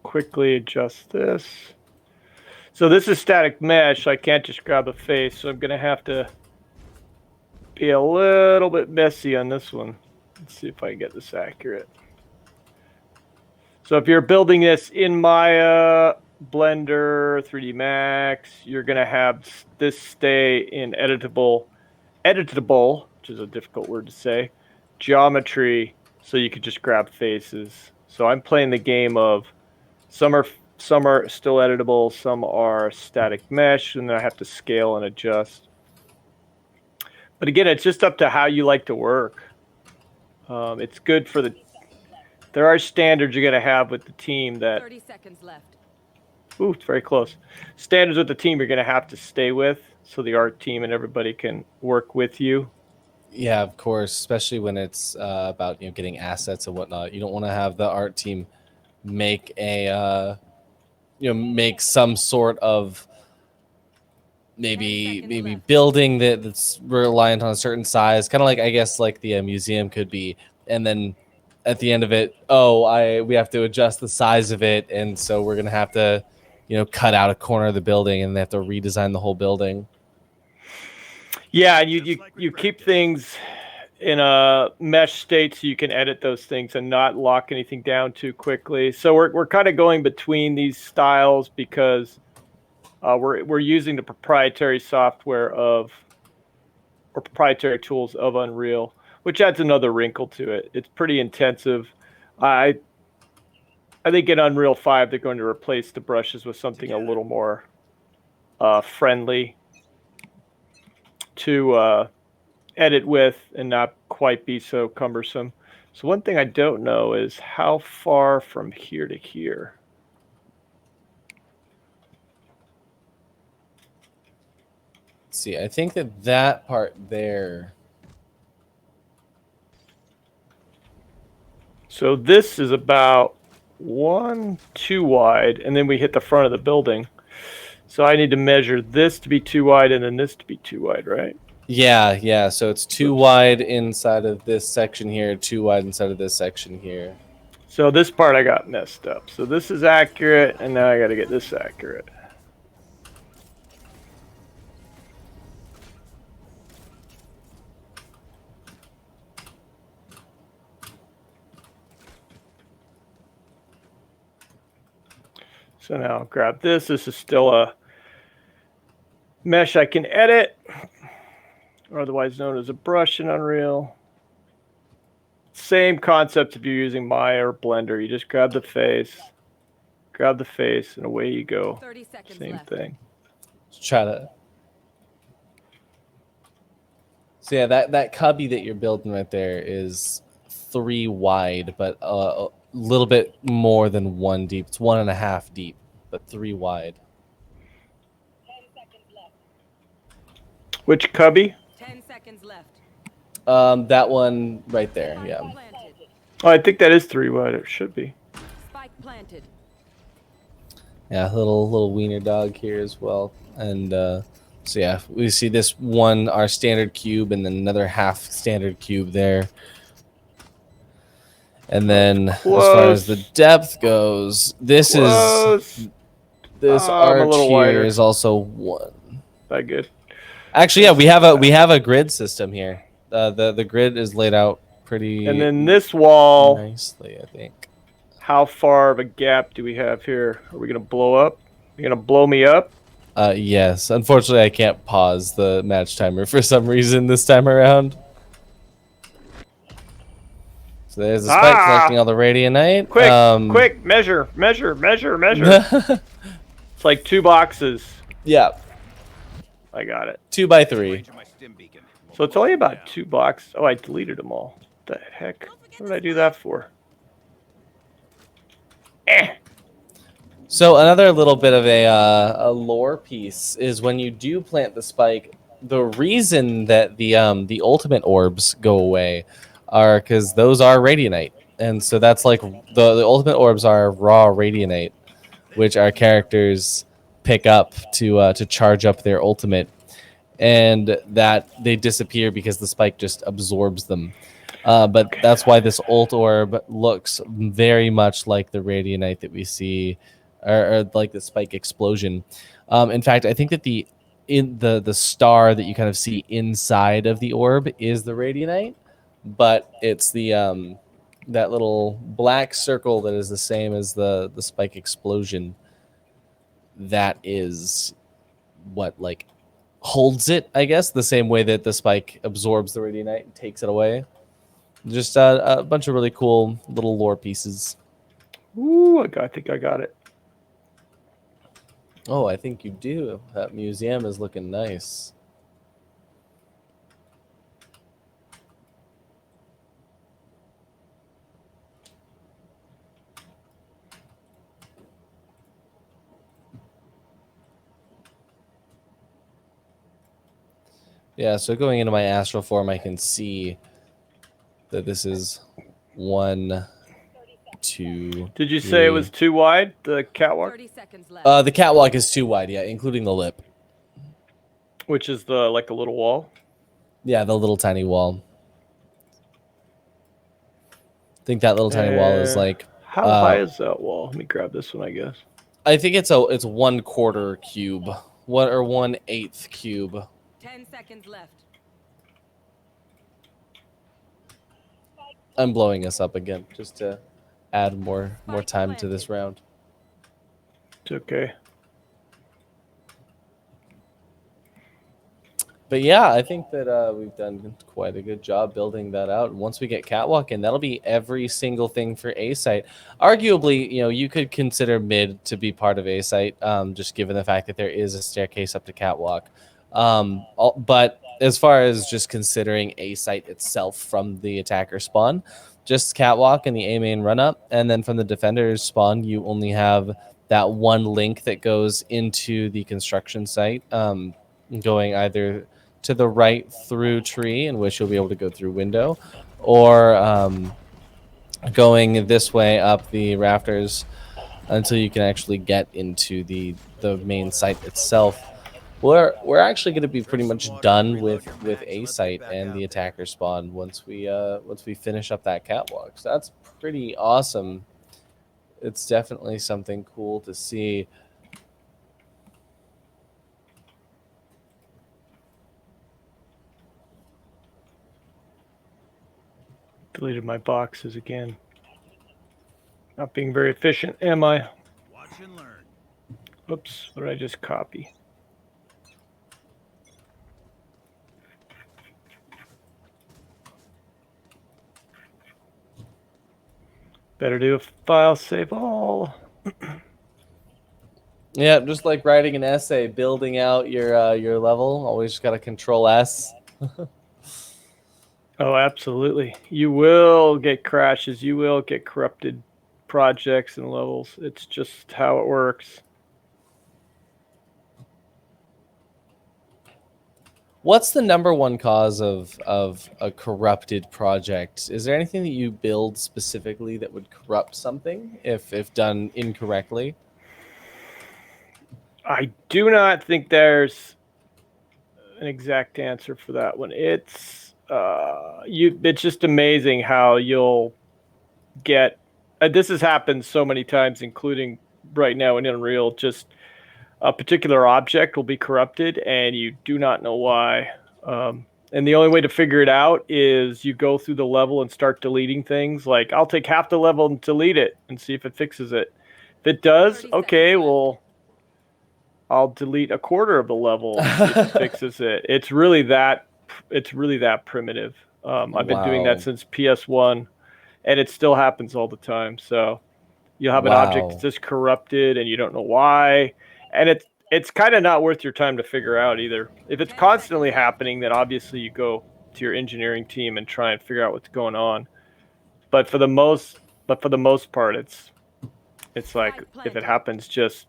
Quickly adjust this. So this is static mesh. I can't just grab a face. So I'm going to have to be a little bit messy on this one. Let's see if I can get this accurate. So if you're building this in Maya, Blender, 3D Max, you're going to have this stay in editable, which is a difficult word to say, geometry, so you could just grab faces. So I'm playing the game of some are still editable, some are static mesh, and then I have to scale and adjust. But again, it's just up to how you like to work. It's good for there are standards you're going to have with the team that 30 seconds left. Ooh, it's very close. Standards with the team you're going to have to stay with, so the art team and everybody can work with you. Yeah, of course, especially when it's about getting assets and whatnot. You don't want to have the art team make a make some sort of maybe building that's reliant on a certain size, kind of like I guess like the museum could be, and then at the end of it, we have to adjust the size of it, and so we're gonna have to, cut out a corner of the building, and they have to redesign the whole building. Yeah, and you keep things in a mesh state so you can edit those things and not lock anything down too quickly. So we're kind of going between these styles because we're using the proprietary software or proprietary tools of Unreal, which adds another wrinkle to it. It's pretty intensive. I think in Unreal 5 they're going to replace the brushes with something a little more friendly to edit with and not quite be so cumbersome. So one thing I don't know is how far from here to here. Let's see, I think that part there. So this is about 2 wide, and then we hit the front of the building. So I need to measure this to be 2 wide and then this to be 2 wide, right? Yeah. So it's 2 wide inside of this section here, 2 wide inside of this section here. So this part I got messed up. So this is accurate, and now I got to get this accurate. So now I'll grab this. This is still a mesh I can edit, or otherwise known as a brush in Unreal. Same concept if you're using Maya or Blender. You just grab the face, and away you go. 30 seconds Same left. thing. Let's try to. So yeah, that cubby that you're building right there is 3 wide, but a little bit more than 1 deep. It's 1.5 deep, but 3 wide. 10 seconds left. Which cubby? 10 seconds left. That one right there. Yeah. Planted. Oh, I think that is 3 wide. It should be. Spike planted. Yeah, little wiener dog here as well. And so yeah, we see this one, our standard cube, and then another half standard cube there. And then as far as the depth goes, this arch here is also 1. That good? Actually, yeah, we have a grid system here. The grid is laid out pretty. And then this wall nicely, I think. How far of a gap do we have here? Are we gonna blow up? You gonna blow me up? Yes. Unfortunately, I can't pause the match timer for some reason this time around. So there's the spike collecting all the radianite. Quick, measure. It's like 2 boxes. Yeah. I got it. 2 by 3. So it's only about 2 boxes. Oh, I deleted them all. What the heck? What did I do that for? So another little bit of a lore piece is when you do plant the spike, the reason that the ultimate orbs go away are because those are radianite, and so that's like the ultimate orbs are raw radianite, which our characters pick up to charge up their ultimate, and that they disappear because the spike just absorbs them. But that's why this ult orb looks very much like the radianite that we see, or like the spike explosion. In fact, I think that the star that you kind of see inside of the orb is the radianite, but it's the that little black circle that is the same as the spike explosion. That is what like holds it, I guess, the same way that the spike absorbs the radianite and takes it away. Just a bunch of really cool little lore pieces. Ooh, I think I got it. Oh, I think you do. That museum is looking nice. Yeah, so going into my astral form, I can see that this is 1, 2. Did you say it was 2 wide, the catwalk? 30 seconds left. The catwalk is 2 wide, yeah, including the lip. Which is the like a little wall. Yeah, the little tiny wall. I think that little tiny wall is like. How high is that wall? Let me grab this one, I guess. I think it's 1/4 cube, 1/8 cube. 10 seconds left. I'm blowing us up again just to add more time to this round. It's okay. But yeah, I think that we've done quite a good job building that out. And once we get catwalk in, that'll be every single thing for A site. Arguably, you could consider mid to be part of A site, just given the fact that there is a staircase up to catwalk. But as far as just considering A site itself from the attacker spawn, just catwalk and the A main run up, and then from the defender's spawn, you only have that one link that goes into the construction site, going either to the right through tree, in which you'll be able to go through window, or going this way up the rafters until you can actually get into the main site itself. We're actually going to be pretty much done with A site and the attacker spawn once we finish up that catwalk. So that's pretty awesome. It's definitely something cool to see. Deleted my boxes again. Not being very efficient, am I? Watch and learn. Oops, what did I just copy? Better do a file save all. Yeah, just like writing an essay, building out your level. Always just got to Control S. Oh, absolutely. You will get crashes. You will get corrupted projects and levels. It's just how it works. What's the number one cause of a corrupted project? Is there anything that you build specifically that would corrupt something if done incorrectly? I do not think there's an exact answer for that one. It's just amazing how you'll get. This has happened so many times, including right now in Unreal. Just a particular object will be corrupted, and you do not know why. And the only way to figure it out is you go through the level and start deleting things. Like, I'll take half the level and delete it and see if it fixes it. If it does, okay, well, I'll delete a quarter of the level and see if it fixes it. It's really that primitive. I've been doing that since PS1, and it still happens all the time. So you'll have an object that's just corrupted, and you don't know why. And it's kind of not worth your time to figure out either. If it's constantly happening, then obviously you go to your engineering team and try and figure out what's going on. But for the most part, it's like if it happens just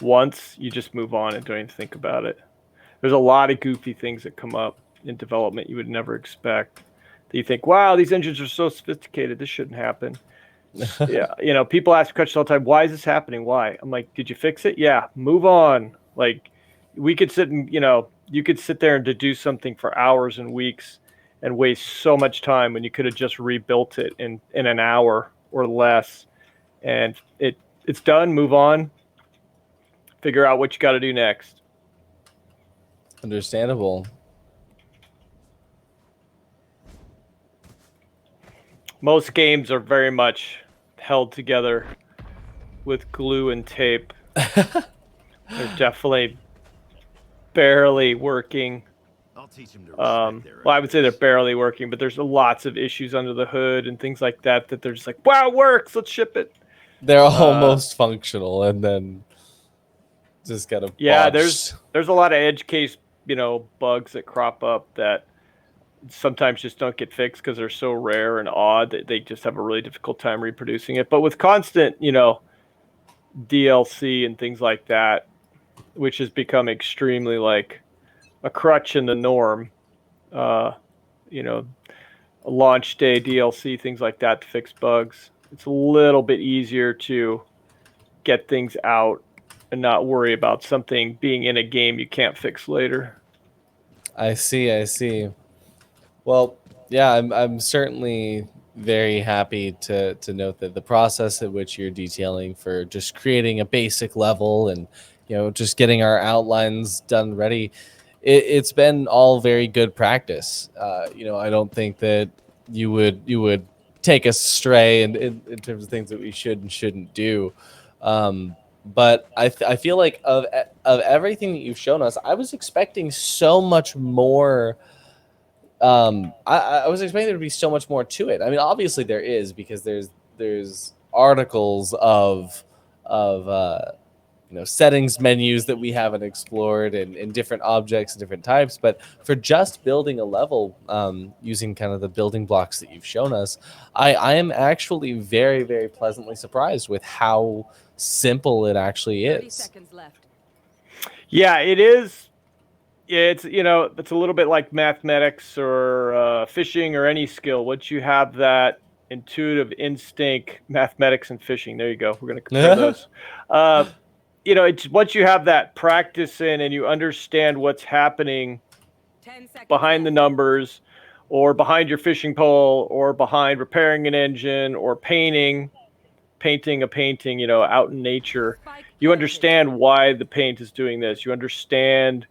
once, you just move on and don't even think about it. There's a lot of goofy things that come up in development you would never expect. That you think, wow, these engines are so sophisticated, this shouldn't happen. Yeah, people ask questions all the time. Why is this happening? Why? I'm like, did you fix it? Yeah, move on. Like, we could sit and you could sit there and deduce something for hours and weeks and waste so much time when you could have just rebuilt it in an hour or less. And it's done. Move on. Figure out what you got to do next. Understandable. Most games are very much held together with glue and tape. They're definitely barely working. I'll teach them to Well, I would say they're barely working, but there's lots of issues under the hood and things like that they're just like, wow, it works, let's ship it. They're almost functional, and then just kind of there's a lot of edge case bugs that crop up that sometimes just don't get fixed because they're so rare and odd that they just have a really difficult time reproducing it. But with constant DLC and things like that, which has become extremely like a crutch in the norm, a launch day DLC, things like that to fix bugs, it's a little bit easier to get things out and not worry about something being in a game you can't fix later. I see. Well, yeah, I'm certainly very happy to note that the process at which you're detailing for just creating a basic level and just getting our outlines done ready, it's been all very good practice. I don't think that you would take us astray in terms of things that we should and shouldn't do. But I feel like of everything that you've shown us, I was expecting so much more. I was expecting there to be so much more to it. I mean, obviously there is, because there's articles of settings menus that we haven't explored, and different objects and different types. But for just building a level, using kind of the building blocks that you've shown us, I am actually very, very pleasantly surprised with how simple it actually 30 is. seconds left. Yeah, it is. It's it's a little bit like mathematics or fishing or any skill. Once you have that intuitive instinct, mathematics and fishing. There you go. We're going to compare those. It's once you have that practice in and you understand what's happening 10 seconds behind the left. numbers, or behind your fishing pole, or behind repairing an engine, or painting a painting, out in nature. Spike You planted. understand why the paint is doing this. You understand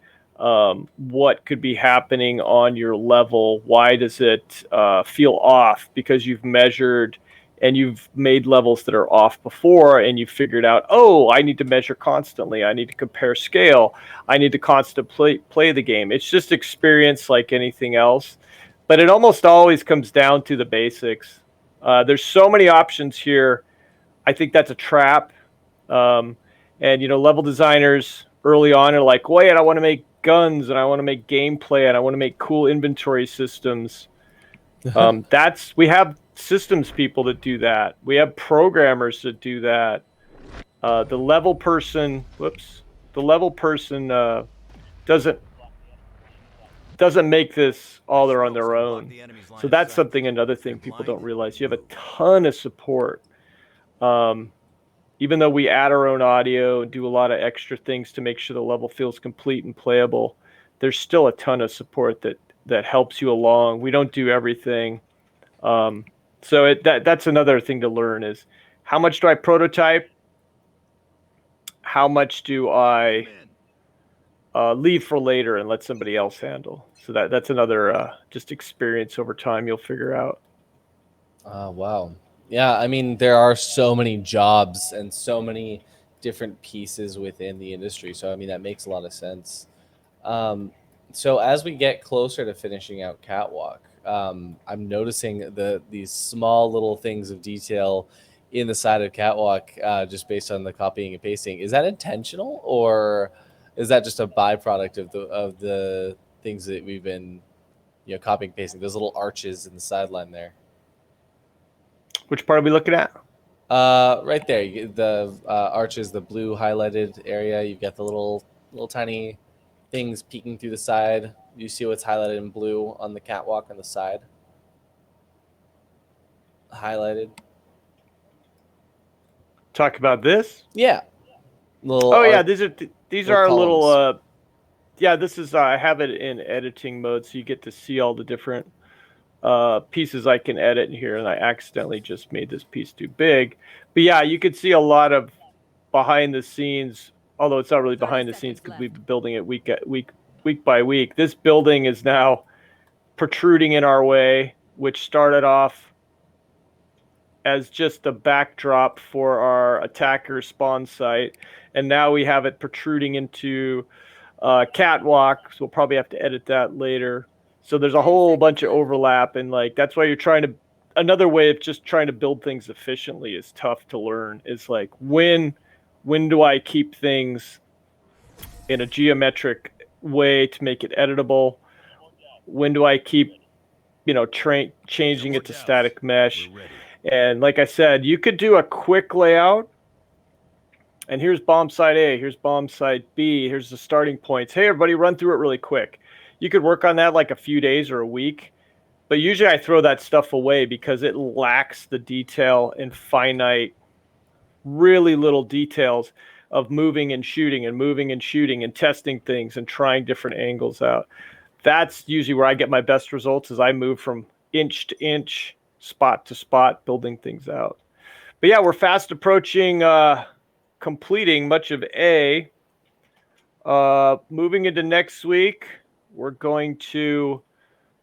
what could be happening on your level. Why does it feel off? Because you've measured and you've made levels that are off before, and you've figured out, oh, I need to measure constantly. I need to compare scale. I need to constantly play the game. It's just experience like anything else. But it almost always comes down to the basics. There's so many options here. I think that's a trap. And, level designers early on are like, wait, I want to make guns, and I want to make gameplay, and I want to make cool inventory systems. We have systems people that do that. We have programmers that do that. The level person doesn't make this all there on their own. So that's another thing people don't realize. You have a ton of support. Even though we add our own audio and do a lot of extra things to make sure the level feels complete and playable, there's still a ton of support that helps you along. We don't do everything. So that's another thing to learn is, how much do I prototype? How much do I leave for later and let somebody else handle? So that's another just experience over time you'll figure out. Wow. Yeah, I mean, there are so many jobs and so many different pieces within the industry. So, I mean, that makes a lot of sense. So as we get closer to finishing out Catwalk, I'm noticing these small little things of detail in the side of Catwalk, just based on the copying and pasting. Is that intentional, or is that just a byproduct of the things that we've been copying and pasting? Those little arches in the sideline there. Which part are we looking at? Right there, the arches, the blue highlighted area. You've got the little tiny things peeking through the side. You see what's highlighted in blue on the catwalk on the side? Highlighted. Talk about this? Yeah. Yeah, these are columns. little. Yeah, this is. I have it in editing mode, so you get to see all the different pieces I can edit in here, and I accidentally just made this piece too big. But yeah, you could see a lot of behind the scenes, although it's not really behind the scenes because we've been building it week by week. This building is now protruding in our way, which started off as just a backdrop for our attacker spawn site, and now we have it protruding into catwalk, so we'll probably have to edit that later. So there's a whole bunch of overlap, and like that's why another way of just trying to build things efficiently is tough to learn. It's like, when do I keep things in a geometric way to make it editable? When do I keep changing it to static mesh? And like I said, you could do a quick layout, and here's bomb site A, here's bomb site B, here's the starting points. Hey, everybody, run through it really quick. You could work on that like a few days or a week, but usually I throw that stuff away because it lacks the detail and finite, really little details. of moving and shooting and moving and shooting and testing things and trying different angles out. That's usually where I get my best results, is I move from inch to inch, spot to spot, building things out. But yeah, we're fast approaching completing much of A. Moving into next week, we're going to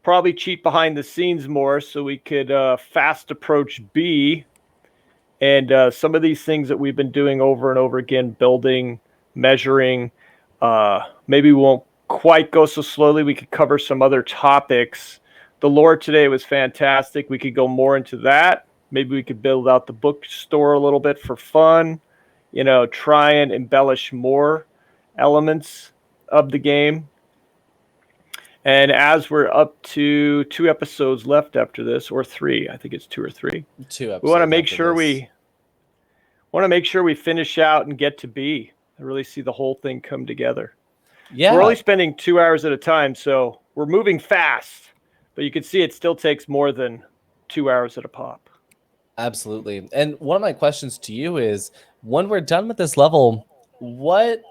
probably cheat behind the scenes more so we could fast approach B. And some of these things that we've been doing over and over again, building, measuring, maybe we won't quite go so slowly. We could cover some other topics. The lore today was fantastic. We could go more into that. Maybe we could build out the bookstore a little bit for fun, try and embellish more elements of the game. And as we're up to 2 episodes left after this, or 3, I think it's 2 or 3. 2 episodes. We want to make sure we finish out and get to B. I really see the whole thing come together. Yeah. We're only spending 2 hours at a time, so we're moving fast. But you can see it still takes more than 2 hours at a pop. Absolutely. And one of my questions to you is, when we're done with this level, what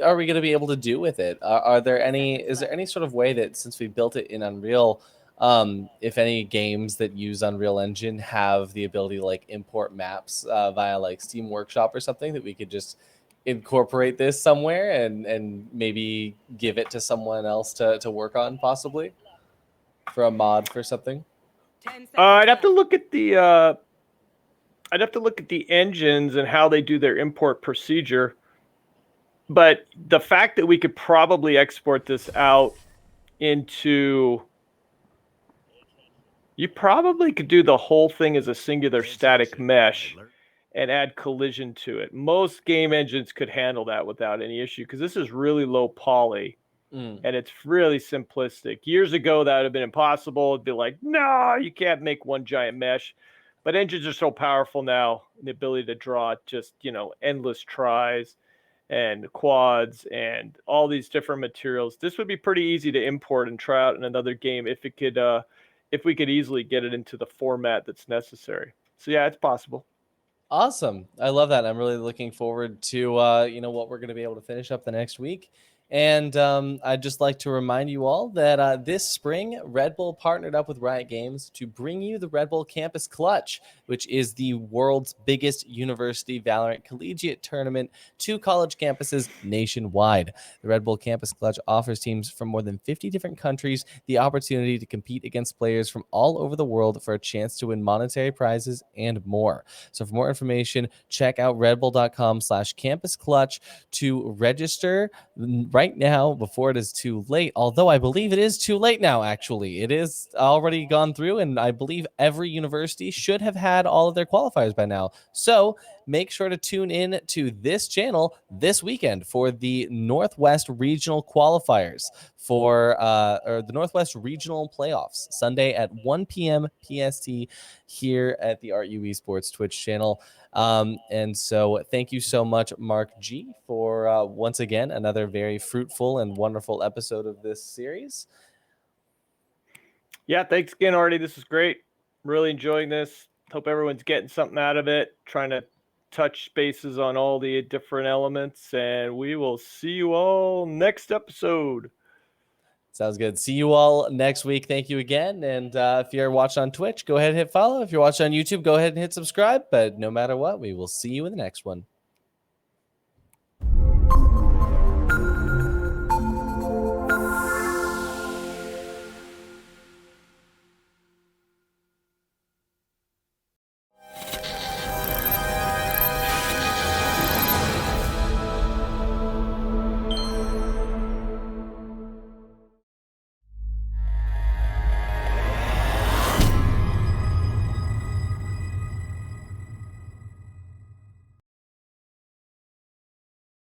are we going to be able to do with it? Is there any sort of way that, since we built it in Unreal, if any games that use Unreal Engine have the ability to like import maps via like Steam Workshop or something, that we could just incorporate this somewhere and maybe give it to someone else to work on, possibly for a mod for something? I'd have to look at the engines and how they do their import procedure. But the fact that we could probably export this out into, you probably could do the whole thing as a singular static mesh and add collision to it. Most game engines could handle that without any issue, because this is really low poly and it's really simplistic. Years ago, that would have been impossible. It'd be like, no, you can't make one giant mesh. But engines are so powerful now, the ability to draw just, endless tries and quads and all these different materials. This would be pretty easy to import and try out in another game if we could easily get it into the format that's necessary. So yeah, it's possible. Awesome. I love that. I'm really looking forward to what we're going to be able to finish up the next week. And I'd just like to remind you all that this spring, Red Bull partnered up with Riot Games to bring you the Red Bull Campus Clutch, which is the world's biggest university Valorant collegiate tournament to college campuses nationwide. The Red Bull Campus Clutch offers teams from more than 50 different countries the opportunity to compete against players from all over the world for a chance to win monetary prizes and more. So for more information, check out redbull.com/campusclutch to register right now before it is too late. Although I believe it is too late now, actually. It is already gone through, and I believe every university should have had all of their qualifiers by now. So make sure to tune in to this channel this weekend for the Northwest Regional qualifiers for or the Northwest Regional playoffs, Sunday at 1 p.m. PST here at the RU Esports Twitch channel. And so thank you so much, Mark G, for once again another very fruitful and wonderful episode of this series. Yeah, thanks again, Artie. This is great. Really enjoying this. Hope everyone's getting something out of it, trying to touch bases on all the different elements, and we will see you all next episode. Sounds good. See you all next week. Thank you again. And if you're watching on Twitch, go ahead and hit follow. If you're watching on YouTube, go ahead and hit subscribe. But no matter what, we will see you in the next one.